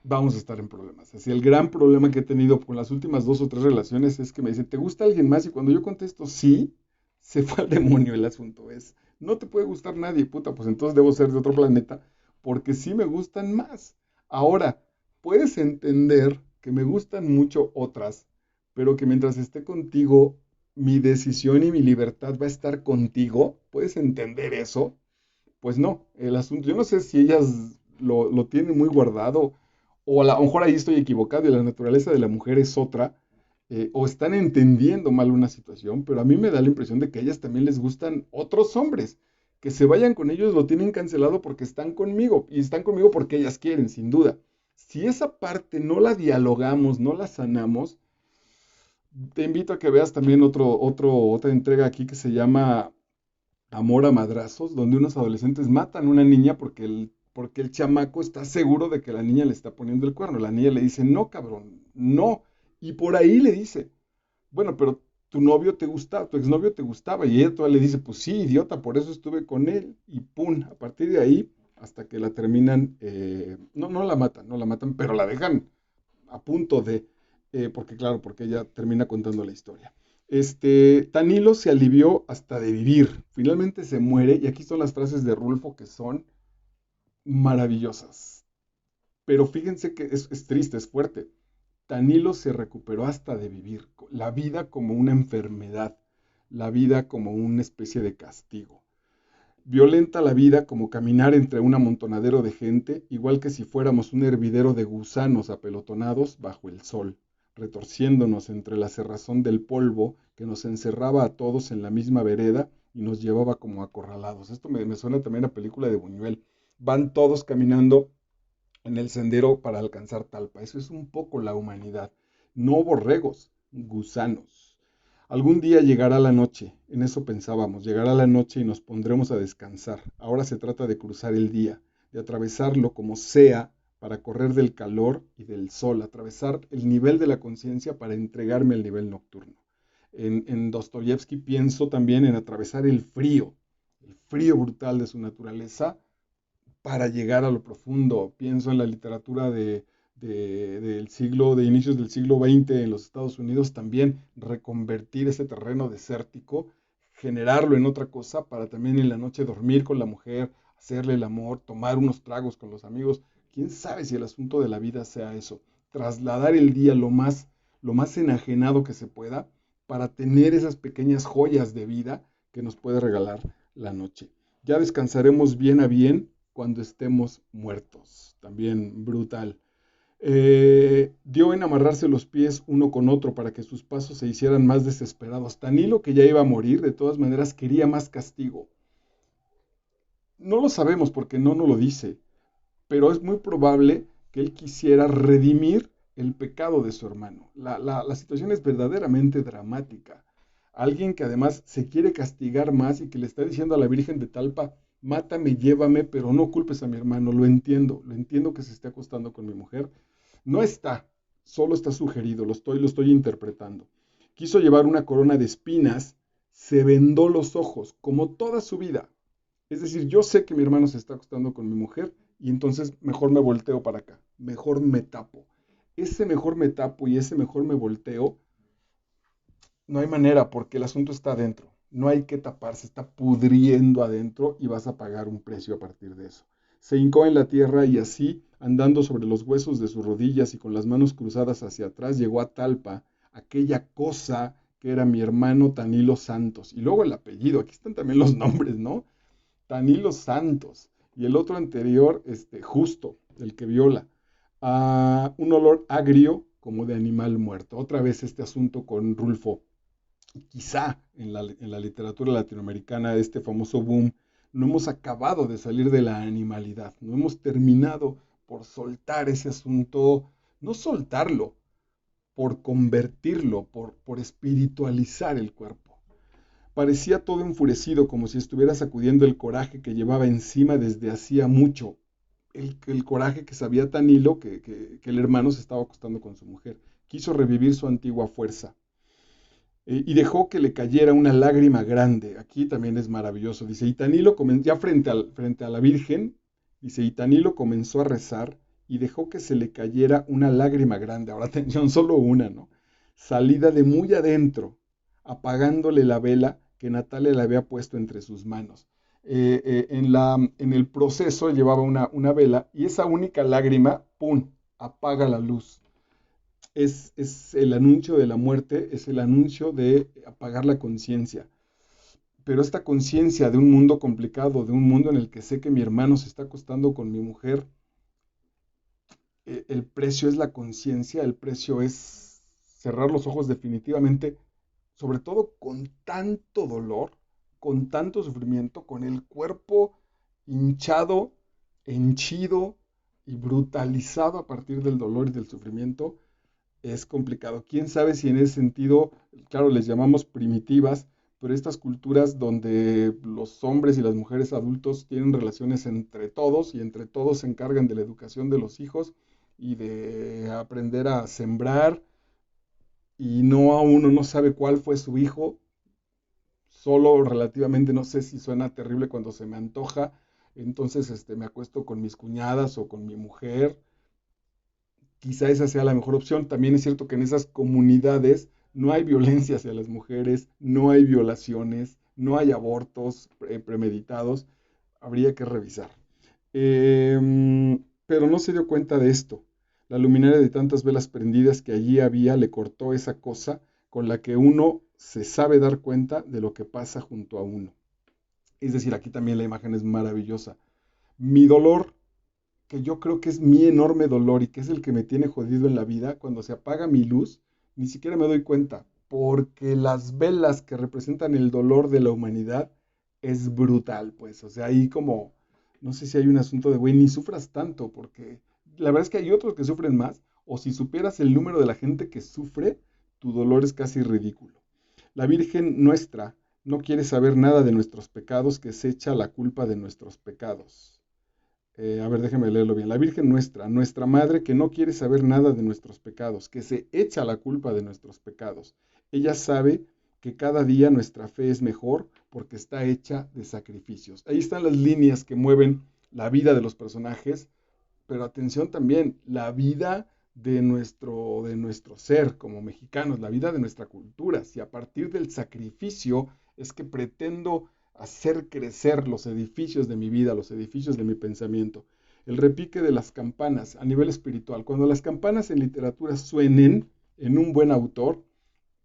vamos a estar en problemas. Así el gran problema que he tenido con las últimas 2 o 3 relaciones es que me dicen, ¿te gusta alguien más? Y cuando yo contesto sí, se fue al demonio el asunto. Es, no te puede gustar nadie, puta, pues entonces debo ser de otro planeta, porque sí me gustan más. Ahora, puedes entender que me gustan mucho otras, pero que mientras esté contigo, mi decisión y mi libertad va a estar contigo. ¿Puedes entender eso? Pues no, el asunto, yo no sé si ellas lo tienen muy guardado, o a lo mejor ahí estoy equivocado y la naturaleza de la mujer es otra, o están entendiendo mal una situación, pero a mí me da la impresión de que a ellas también les gustan otros hombres. Que se vayan con ellos lo tienen cancelado porque están conmigo, y están conmigo porque ellas quieren, sin duda. Si esa parte no la dialogamos, no la sanamos, te invito a que veas también otra entrega aquí que se llama Amor a Madrazos, donde unos adolescentes matan a una niña porque el chamaco está seguro de que la niña le está poniendo el cuerno. La niña le dice, no, cabrón, no. Y por ahí le dice, bueno, pero tu novio te gustaba, tu exnovio te gustaba. Y ella todavía le dice, pues sí, idiota, por eso estuve con él. Y pum, a partir de ahí, hasta que la terminan, no la matan, pero la dejan a punto de, porque claro, porque ella termina contando la historia. Tanilo se alivió hasta de vivir, finalmente se muere, y aquí son las frases de Rulfo que son maravillosas. Pero fíjense que es triste, es fuerte. Tanilo se recuperó hasta de vivir, la vida como una enfermedad, la vida como una especie de castigo. Violenta la vida como caminar entre un amontonadero de gente, igual que si fuéramos un hervidero de gusanos apelotonados bajo el sol, retorciéndonos entre la cerrazón del polvo que nos encerraba a todos en la misma vereda y nos llevaba como acorralados. Esto me suena también a película de Buñuel. Van todos caminando en el sendero para alcanzar Talpa. Eso es un poco la humanidad. No borregos, gusanos. Algún día llegará la noche, en eso pensábamos, llegará la noche y nos pondremos a descansar. Ahora se trata de cruzar el día, de atravesarlo como sea para correr del calor y del sol, atravesar el nivel de la conciencia para entregarme al nivel nocturno. En Dostoyevsky pienso también en atravesar el frío brutal de su naturaleza para llegar a lo profundo. Pienso en la literatura del siglo, de inicios del siglo XX en los Estados Unidos, también reconvertir ese terreno desértico, generarlo en otra cosa para también en la noche dormir con la mujer, hacerle el amor, tomar unos tragos con los amigos. ¿Quién sabe si el asunto de la vida sea eso? Trasladar el día lo más enajenado que se pueda para tener esas pequeñas joyas de vida que nos puede regalar la noche. Ya descansaremos bien a bien cuando estemos muertos. También brutal. Dio en amarrarse los pies uno con otro para que sus pasos se hicieran más desesperados. Tanilo, que ya iba a morir, de todas maneras quería más castigo. No lo sabemos porque no nos lo dice, pero es muy probable que él quisiera redimir el pecado de su hermano. La situación es verdaderamente dramática. Alguien que además se quiere castigar más y que le está diciendo a la Virgen de Talpa, mátame, llévame, pero no culpes a mi hermano. Lo entiendo que se esté acostando con mi mujer. No está, solo está sugerido, lo estoy interpretando. Quiso llevar una corona de espinas, se vendó los ojos, como toda su vida. Es decir, yo sé que mi hermano se está acostando con mi mujer y entonces mejor me volteo para acá, mejor me tapo. Ese mejor me tapo y ese mejor me volteo, no hay manera porque el asunto está adentro. No hay que taparse, está pudriendo adentro y vas a pagar un precio a partir de eso. Se hincó en la tierra y así, andando sobre los huesos de sus rodillas y con las manos cruzadas hacia atrás, llegó a Talpa, aquella cosa que era mi hermano Tanilo Santos. Y luego el apellido, aquí están también los nombres, ¿no? Tanilo Santos. Y el otro anterior, Justo, el que viola. Un olor agrio como de animal muerto. Otra vez este asunto con Rulfo. Quizá en la literatura latinoamericana, este famoso boom, no hemos acabado de salir de la animalidad. No hemos terminado por soltar ese asunto, no soltarlo, por convertirlo, por espiritualizar el cuerpo. Parecía todo enfurecido, como si estuviera sacudiendo el coraje que llevaba encima desde hacía mucho. el coraje que sabía Tanilo que el hermano se estaba acostando con su mujer. Quiso revivir su antigua fuerza y dejó que le cayera una lágrima grande. Aquí también es maravilloso. Dice, y Tanilo, ya frente a la Virgen, dice, y Tanilo comenzó a rezar y dejó que se le cayera una lágrima grande. Ahora atención, solo una, ¿no? Salida de muy adentro, apagándole la vela que Natalia le había puesto entre sus manos. En el proceso llevaba una vela y esa única lágrima, ¡pum!, apaga la luz. Es el anuncio de la muerte, es el anuncio de apagar la conciencia. Pero esta conciencia de un mundo complicado, de un mundo en el que sé que mi hermano se está acostando con mi mujer, el precio es la conciencia, el precio es cerrar los ojos definitivamente, sobre todo con tanto dolor, con tanto sufrimiento, con el cuerpo hinchado, henchido y brutalizado a partir del dolor y del sufrimiento. Es complicado. Quién sabe si en ese sentido, claro, les llamamos primitivas, pero estas culturas donde los hombres y las mujeres adultos tienen relaciones entre todos y entre todos se encargan de la educación de los hijos y de aprender a sembrar y no a uno no sabe cuál fue su hijo, solo relativamente, no sé si suena terrible cuando se me antoja, entonces me acuesto con mis cuñadas o con mi mujer. Quizá esa sea la mejor opción. También es cierto que en esas comunidades no hay violencia hacia las mujeres, no hay violaciones, no hay abortos premeditados. Habría que revisar. Pero no se dio cuenta de esto. La luminaria de tantas velas prendidas que allí había le cortó esa cosa con la que uno se sabe dar cuenta de lo que pasa junto a uno. Es decir, aquí también la imagen es maravillosa. Mi dolor, que yo creo que es mi enorme dolor y que es el que me tiene jodido en la vida, cuando se apaga mi luz, ni siquiera me doy cuenta, porque las velas que representan el dolor de la humanidad es brutal, pues, o sea, ahí como, no sé si hay un asunto de, güey, ni sufras tanto, porque la verdad es que hay otros que sufren más, o si supieras el número de la gente que sufre, tu dolor es casi ridículo. La Virgen nuestra no quiere saber nada de nuestros pecados, que se echa la culpa de nuestros pecados. A ver, déjeme leerlo bien. La Virgen nuestra, nuestra Madre, que no quiere saber nada de nuestros pecados, que se echa la culpa de nuestros pecados. Ella sabe que cada día nuestra fe es mejor porque está hecha de sacrificios. Ahí están las líneas que mueven la vida de los personajes, pero atención también, la vida de nuestro ser como mexicanos, la vida de nuestra cultura. Si a partir del sacrificio es que pretendo hacer crecer los edificios de mi vida, los edificios de mi pensamiento. El repique de las campanas a nivel espiritual. Cuando las campanas en literatura suenen en un buen autor,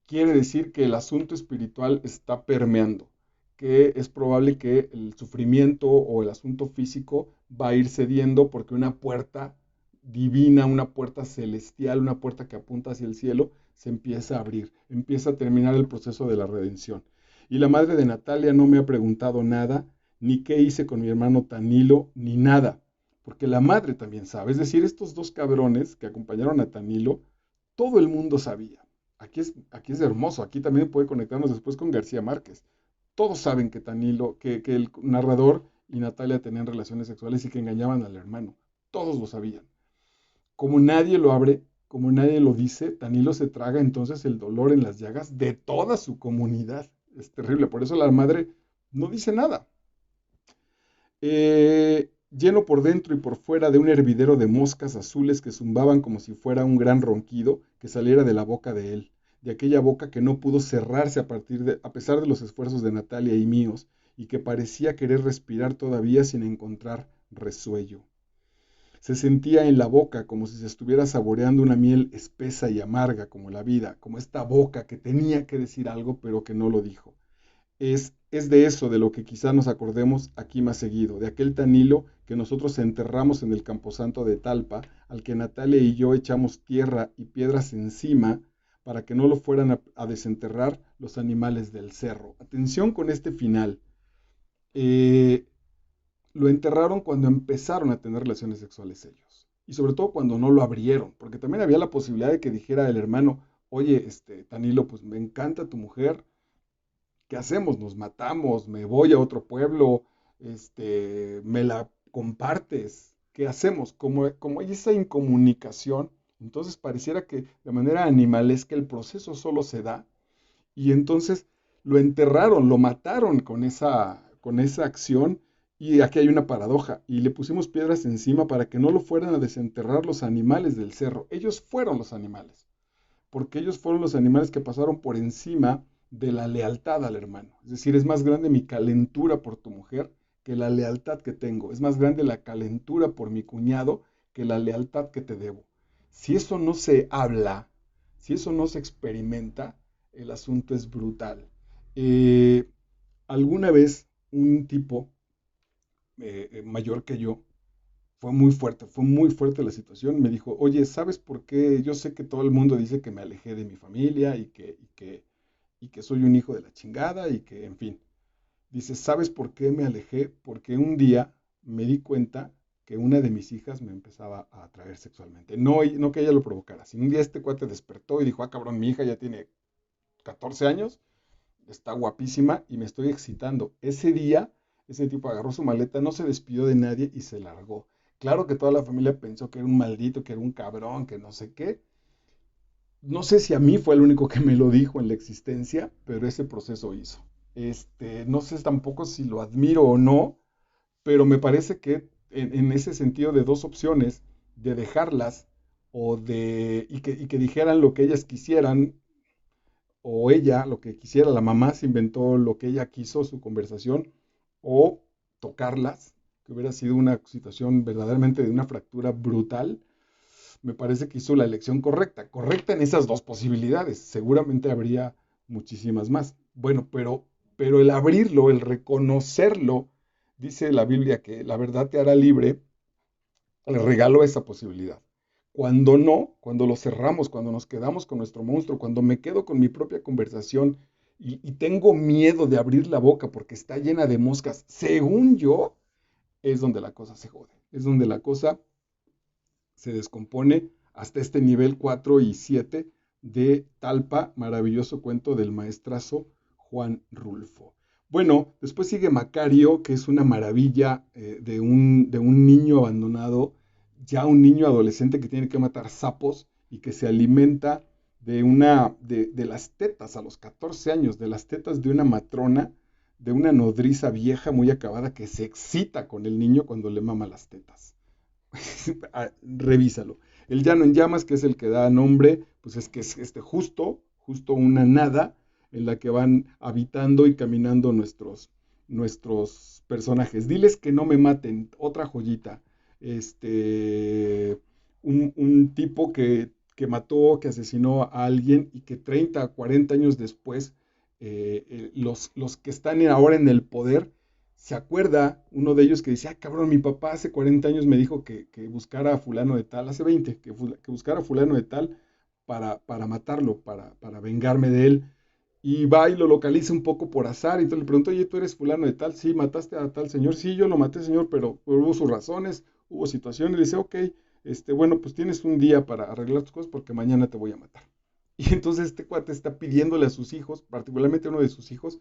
quiere decir que el asunto espiritual está permeando, que es probable que el sufrimiento o el asunto físico va a ir cediendo porque una puerta divina, una puerta celestial, una puerta que apunta hacia el cielo, se empieza a abrir, empieza a terminar el proceso de la redención. Y la madre de Natalia no me ha preguntado nada, ni qué hice con mi hermano Tanilo, ni nada, porque la madre también sabe. Es decir, estos dos cabrones que acompañaron a Tanilo, todo el mundo sabía. Aquí es hermoso, aquí también puede conectarnos después con García Márquez. Todos saben que Tanilo, que el narrador y Natalia tenían relaciones sexuales y que engañaban al hermano. Todos lo sabían. Como nadie lo abre, como nadie lo dice, Tanilo se traga entonces el dolor en las llagas de toda su comunidad. Es terrible, por eso la madre no dice nada. Lleno por dentro y por fuera de un hervidero de moscas azules que zumbaban como si fuera un gran ronquido que saliera de la boca de él, de aquella boca que no pudo cerrarse a pesar de los esfuerzos de Natalia y míos, y que parecía querer respirar todavía sin encontrar resuello. Se sentía en la boca como si se estuviera saboreando una miel espesa y amarga como la vida, como esta boca que tenía que decir algo pero que no lo dijo. Es de eso de lo que quizá nos acordemos aquí más seguido, de aquel Tanilo que nosotros enterramos en el camposanto de Talpa, al que Natalia y yo echamos tierra y piedras encima para que no lo fueran a desenterrar los animales del cerro. Atención con este final. Eh, lo enterraron cuando empezaron a tener relaciones sexuales ellos. Y sobre todo cuando no lo abrieron, porque también había la posibilidad de que dijera el hermano, oye, Tanilo, pues me encanta tu mujer, ¿qué hacemos? ¿Nos matamos? ¿Me voy a otro pueblo? ¿Me la compartes? ¿qué hacemos? Como hay esa incomunicación, entonces pareciera que de manera animalesca el proceso solo se da y entonces lo enterraron, lo mataron con esa acción y aquí hay una paradoja y le pusimos piedras encima para que no lo fueran a desenterrar los animales del cerro. Ellos fueron los animales, porque ellos fueron los animales que pasaron por encima de la lealtad al hermano. Es decir, es más grande mi calentura por tu mujer que la lealtad que tengo. Es más grande la calentura por mi cuñado que la lealtad que te debo. Si eso no se habla, si eso no se experimenta, el asunto es brutal. Eh, alguna vez un tipo mayor que yo fue muy fuerte la situación. Me dijo, oye, ¿sabes por qué? Yo sé que todo el mundo dice que me alejé de mi familia y que soy un hijo de la chingada y que, en fin. Dice, ¿sabes por qué me alejé? Porque un día me di cuenta que una de mis hijas me empezaba a atraer sexualmente. No, no que ella lo provocara, sino un día este cuate despertó y dijo, ah, cabrón, mi hija ya tiene 14 años, está guapísima y me estoy excitando. Ese día, ese tipo agarró su maleta, no se despidió de nadie y se largó. Claro que toda la familia pensó que era un maldito, que era un cabrón, que no sé qué. No sé si a mí fue el único que me lo dijo en la existencia, pero ese proceso hizo. No sé tampoco si lo admiro o no, pero me parece que en ese sentido de dos opciones, de dejarlas y que dijeran lo que ellas quisieran, o ella lo que quisiera, la mamá se inventó lo que ella quiso, su conversación, o tocarlas, que hubiera sido una situación verdaderamente de una fractura brutal, me parece que hizo la elección correcta. Correcta en esas dos posibilidades. Seguramente habría muchísimas más. Bueno, pero el abrirlo, el reconocerlo, dice la Biblia que la verdad te hará libre, le regaló esa posibilidad. Cuando no, cuando lo cerramos, cuando nos quedamos con nuestro monstruo, cuando me quedo con mi propia conversación y tengo miedo de abrir la boca porque está llena de moscas, según yo, es donde la cosa se jode. Es donde la cosa se descompone hasta este nivel 4 y 7 de Talpa, maravilloso cuento del maestrazo Juan Rulfo. Bueno, después sigue Macario, que es una maravilla de un niño abandonado, ya un niño adolescente que tiene que matar sapos y que se alimenta de las tetas a los 14 años, de las tetas de una matrona, de una nodriza vieja muy acabada que se excita con el niño cuando le mama las tetas. Revísalo. El llano en llamas, que es el que da nombre, pues es que es justo una nada en la que van habitando y caminando nuestros personajes. Diles que no me maten, otra joyita. Un tipo que mató, que asesinó a alguien y que 30, 40 años después, los que están ahora en el poder se acuerda uno de ellos que dice, ah, cabrón, mi papá hace 40 años me dijo que buscara a fulano de tal, hace 20 que buscara a fulano de tal para matarlo, para vengarme de él. Y va y lo localiza un poco por azar y entonces le pregunto, oye, ¿tú eres fulano de tal? Sí, ¿mataste a tal señor? Sí, yo lo maté, señor, pero hubo sus razones, hubo situaciones. Y dice, ok, bueno, pues tienes un día para arreglar tus cosas porque mañana te voy a matar. Y entonces este cuate está pidiéndole a sus hijos, particularmente a uno de sus hijos,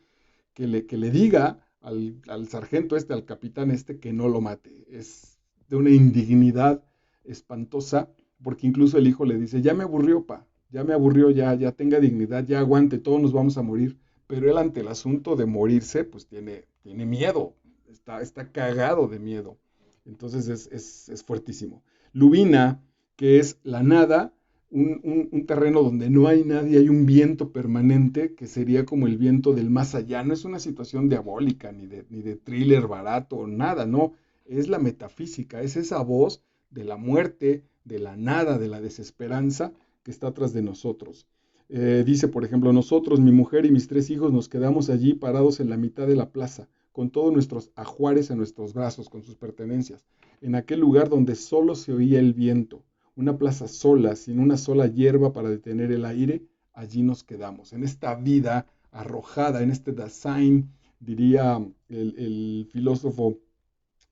que le diga al sargento al capitán que no lo mate. Es de una indignidad espantosa, porque incluso el hijo le dice, ya me aburrió, pa, ya me aburrió, ya tenga dignidad, ya aguante, todos nos vamos a morir. Pero él ante el asunto de morirse, pues tiene miedo, está cagado de miedo. Entonces es fuertísimo. Lubina, que es la nada, un terreno donde no hay nadie, hay un viento permanente que sería como el viento del más allá. No es una situación diabólica, ni de thriller barato, nada, no. Es la metafísica, es esa voz de la muerte, de la nada, de la desesperanza que está atrás de nosotros. Dice, por ejemplo, nosotros, mi mujer y mis 3 hijos, nos quedamos allí parados en la mitad de la plaza, con todos nuestros ajuares en nuestros brazos, con sus pertenencias, en aquel lugar donde solo se oía el viento, una plaza sola, sin una sola hierba para detener el aire, allí nos quedamos, en esta vida arrojada, en este Dasein, diría el filósofo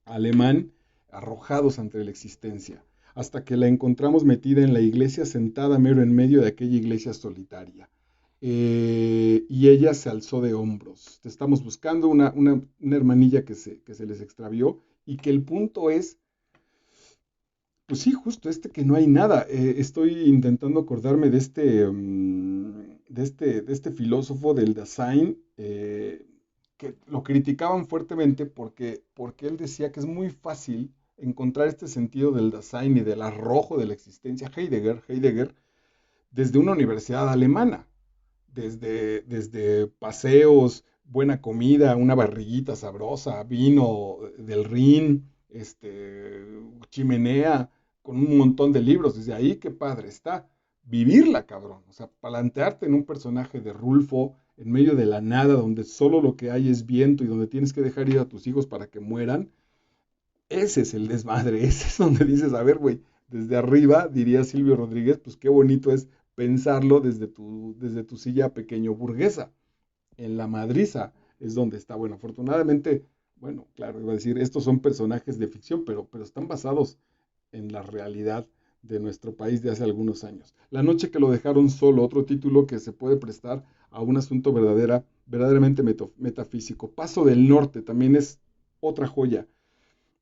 alemán, arrojados ante la existencia, hasta que la encontramos metida en la iglesia, sentada mero en medio de aquella iglesia solitaria. Y ella se alzó de hombros. Te estamos buscando una hermanilla que se les extravió y que el punto es Pues sí, justo que no hay nada. Estoy intentando acordarme de este filósofo del Dasein, que lo criticaban fuertemente porque él decía que es muy fácil encontrar este sentido del Dasein y del arrojo de la existencia, Heidegger, desde una universidad alemana, desde paseos, buena comida, una barriguita sabrosa, vino del Rin, chimenea, con un montón de libros. Desde ahí, qué padre está. Vivirla, cabrón. O sea, plantearte en un personaje de Rulfo, en medio de la nada, donde solo lo que hay es viento y donde tienes que dejar ir a tus hijos para que mueran, ese es el desmadre, ese es donde dices, a ver, güey, desde arriba, diría Silvio Rodríguez, pues qué bonito es pensarlo desde tu silla pequeño burguesa. En la madriza es donde está, bueno, afortunadamente, bueno, claro, iba a decir, estos son personajes de ficción, pero están basados en la realidad de nuestro país de hace algunos años. La noche que lo dejaron solo, otro título que se puede prestar a un asunto verdaderamente metafísico. Paso del Norte también es otra joya.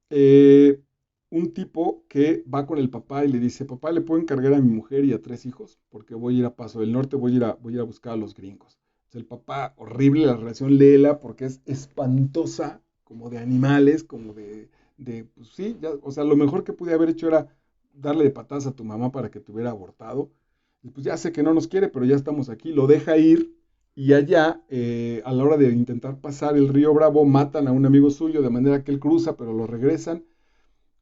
eh, un tipo que va con el papá y le dice, papá, ¿le puedo encargar a mi mujer y a 3 hijos? Porque voy a ir a Paso del Norte, voy a ir a buscar a los gringos. Entonces, el papá, horrible la relación, léela porque es espantosa, como de animales, como pues sí, ya, o sea, lo mejor que pude haber hecho era darle de patadas a tu mamá para que te hubiera abortado. Y pues ya sé que no nos quiere, pero ya estamos aquí, lo deja ir y allá, a la hora de intentar pasar el río Bravo, matan a un amigo suyo, de manera que él cruza, pero lo regresan.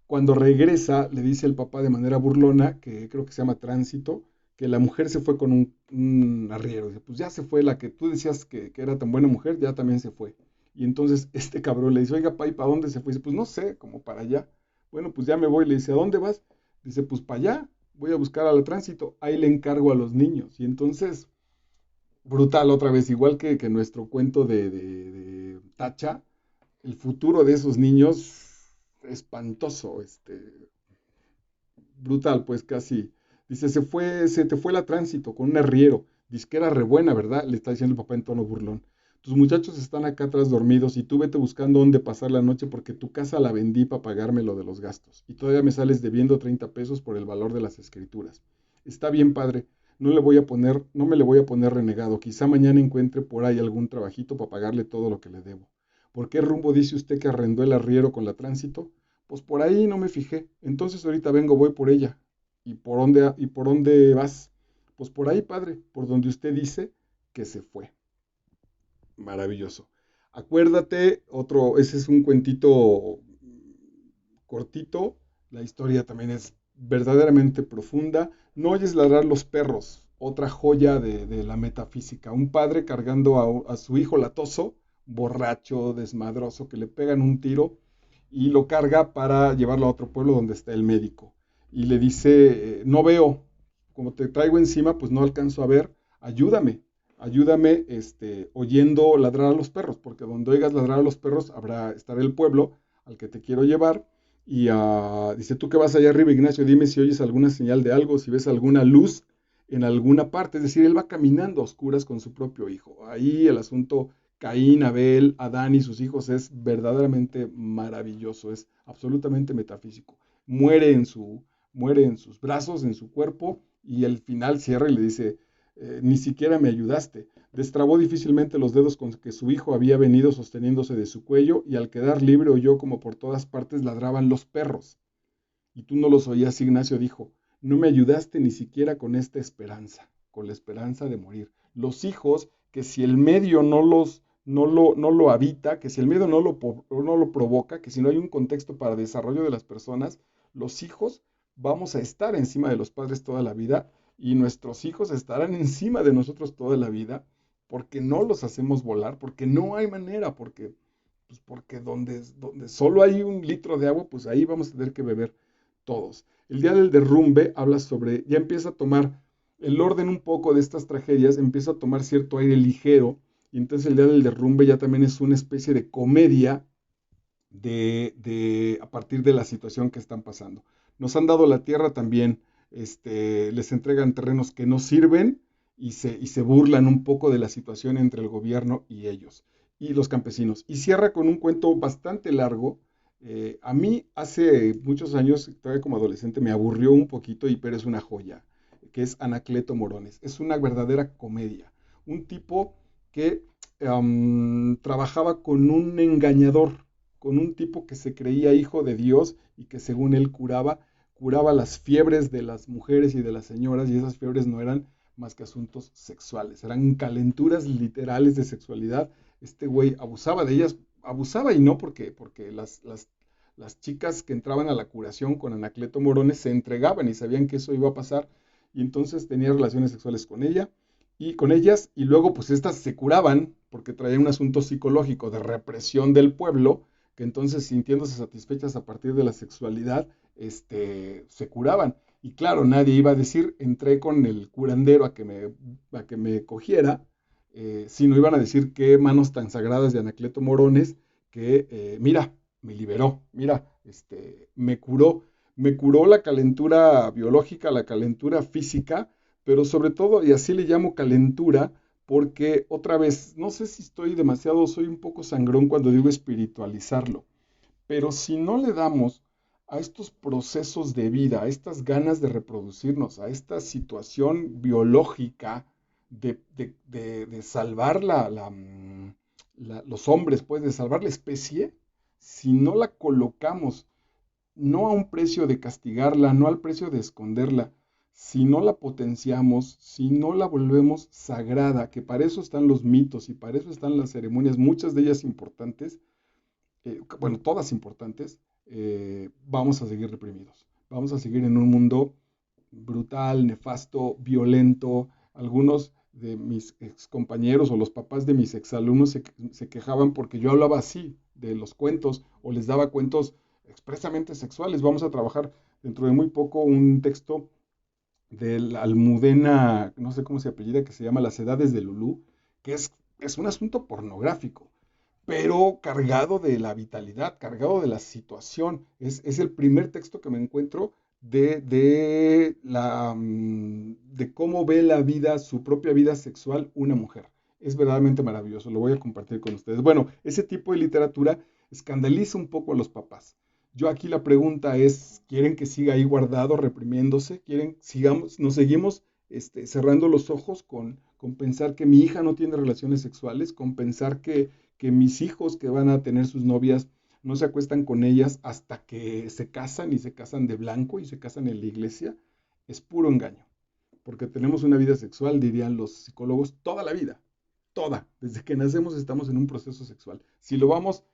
Cuando regresa, le dice el papá de manera burlona, que creo que se llama Tránsito, que la mujer se fue con un arriero. Dice, pues ya se fue la que tú decías que era tan buena mujer, ya también se fue. Y entonces este cabrón le dice, oiga, pa, ¿y para dónde se fue? Dice, pues no sé, como para allá. Bueno, pues ya me voy. Le dice, ¿a dónde vas? Dice, pues para allá, voy a buscar a la Tránsito, ahí le encargo a los niños. Y entonces brutal otra vez, igual que nuestro cuento de Tacha, el futuro de esos niños espantoso, brutal, pues casi. Dice, se te fue la Tránsito con un arriero. Dice que era re buena, ¿verdad? Le está diciendo el papá en tono burlón. Tus muchachos están acá atrás dormidos y tú vete buscando dónde pasar la noche porque tu casa la vendí para pagarme lo de los gastos. Y todavía me sales debiendo 30 pesos por el valor de las escrituras. Está bien, padre. No me le voy a poner renegado. Quizá mañana encuentre por ahí algún trabajito para pagarle todo lo que le debo. ¿Por qué rumbo dice usted que arrendó el arriero con la Tránsito? Pues por ahí no me fijé. Entonces ahorita vengo, voy por ella. ¿Y por dónde vas? Pues por ahí, padre, por donde usted dice que se fue. Maravilloso. Acuérdate, ese es un cuentito cortito. La historia también es verdaderamente profunda. No oyes ladrar los perros, otra joya de la metafísica. Un padre cargando a su hijo latoso, borracho, desmadroso, que le pegan un tiro y lo carga para llevarlo a otro pueblo donde está el médico. Y le dice, no veo, como te traigo encima, pues no alcanzo a ver, ayúdame, ayúdame oyendo ladrar a los perros, porque donde oigas ladrar a los perros estará el pueblo al que te quiero llevar. Y dice, tú que vas allá arriba, Ignacio, dime si oyes alguna señal de algo, si ves alguna luz en alguna parte. Es decir, él va caminando a oscuras con su propio hijo. Ahí el asunto Caín, Abel, Adán y sus hijos es verdaderamente maravilloso, es absolutamente metafísico. Muere muere en sus brazos, en su cuerpo, y al final cierra y le dice, ni siquiera me ayudaste. Destrabó difícilmente los dedos con que su hijo había venido sosteniéndose de su cuello, y al quedar libre oyó como por todas partes ladraban los perros. Y tú no los oías, Ignacio dijo, no me ayudaste ni siquiera con esta esperanza, con la esperanza de morir. Los hijos, que si el medio no lo habita, que si el medio no lo provoca, que si no hay un contexto para desarrollo de las personas, los hijos vamos a estar encima de los padres toda la vida y nuestros hijos estarán encima de nosotros toda la vida porque no los hacemos volar, porque no hay manera, porque donde solo hay un litro de agua, pues ahí vamos a tener que beber todos. El día del derrumbe habla sobre, ya empieza a tomar el orden un poco de estas tragedias, empieza a tomar cierto aire ligero, y entonces el día del derrumbe ya también es una especie de comedia a partir de la situación que están pasando. Nos han dado la tierra también, les entregan terrenos que no sirven y se burlan un poco de la situación entre el gobierno y ellos, y los campesinos. Y cierra con un cuento bastante largo, A mí hace muchos años, todavía como adolescente, me aburrió un poquito, pero es una joya, que es Anacleto Morones. Es una verdadera comedia. Un tipo que trabajaba con un engañador, con un tipo que se creía hijo de Dios y que según él curaba las fiebres de las mujeres y de las señoras, y esas fiebres no eran más que asuntos sexuales, eran calenturas literales de sexualidad. Este güey abusaba de ellas, abusaba y no porque las chicas que entraban a la curación con Anacleto Morones se entregaban y sabían que eso iba a pasar, y entonces tenía relaciones sexuales con ella y con ellas, y luego pues estas se curaban porque traían un asunto psicológico de represión del pueblo, que entonces sintiéndose satisfechas a partir de la sexualidad, se curaban. Y claro, nadie iba a decir, entré con el curandero a que me cogiera, sino iban a decir qué manos tan sagradas de Anacleto Morones, que mira, me liberó, mira, me curó la calentura biológica, la calentura física, pero sobre todo, y así le llamo calentura, porque otra vez, no sé si estoy demasiado, soy un poco sangrón cuando digo espiritualizarlo, pero si no le damos a estos procesos de vida, a estas ganas de reproducirnos, a esta situación biológica de salvar los hombres, pues de salvar la especie, si no la colocamos no a un precio de castigarla, no al precio de esconderla, si no la potenciamos, si no la volvemos sagrada, que para eso están los mitos y para eso están las ceremonias, muchas de ellas importantes, bueno, todas importantes, vamos a seguir reprimidos. Vamos a seguir en un mundo brutal, nefasto, violento. Algunos de mis excompañeros o los papás de mis exalumnos se quejaban porque yo hablaba así de los cuentos o les daba cuentos expresamente sexuales. Vamos a trabajar dentro de muy poco un texto de la Almudena, no sé cómo se apellida, que se llama Las Edades de Lulú, que es un asunto pornográfico, pero cargado de la vitalidad, cargado de la situación. Es el primer texto que me encuentro de cómo ve la vida, su propia vida sexual, una mujer. Es verdaderamente maravilloso, lo voy a compartir con ustedes. Bueno, ese tipo de literatura escandaliza un poco a los papás. Yo aquí la pregunta es, ¿quieren que siga ahí guardado, reprimiéndose? ¿Quieren, nos seguimos cerrando los ojos con pensar que mi hija no tiene relaciones sexuales, con pensar que mis hijos que van a tener sus novias no se acuestan con ellas hasta que se casan y se casan de blanco y se casan en la iglesia? Es puro engaño, porque tenemos una vida sexual, dirían los psicólogos, toda la vida, toda, desde que nacemos estamos en un proceso sexual. Si lo vamos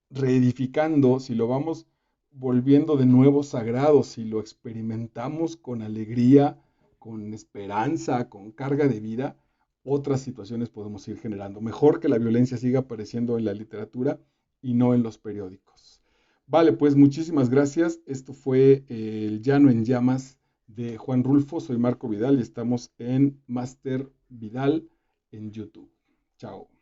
reedificando, si lo vamos volviendo de nuevo sagrado, si lo experimentamos con alegría, con esperanza, con carga de vida, otras situaciones podemos ir generando. Mejor que la violencia siga apareciendo en la literatura y no en los periódicos. Vale, pues muchísimas gracias. Esto fue el Llano en Llamas de Juan Rulfo. Soy Marco Vidal y estamos en Master Vidal en YouTube. Chao.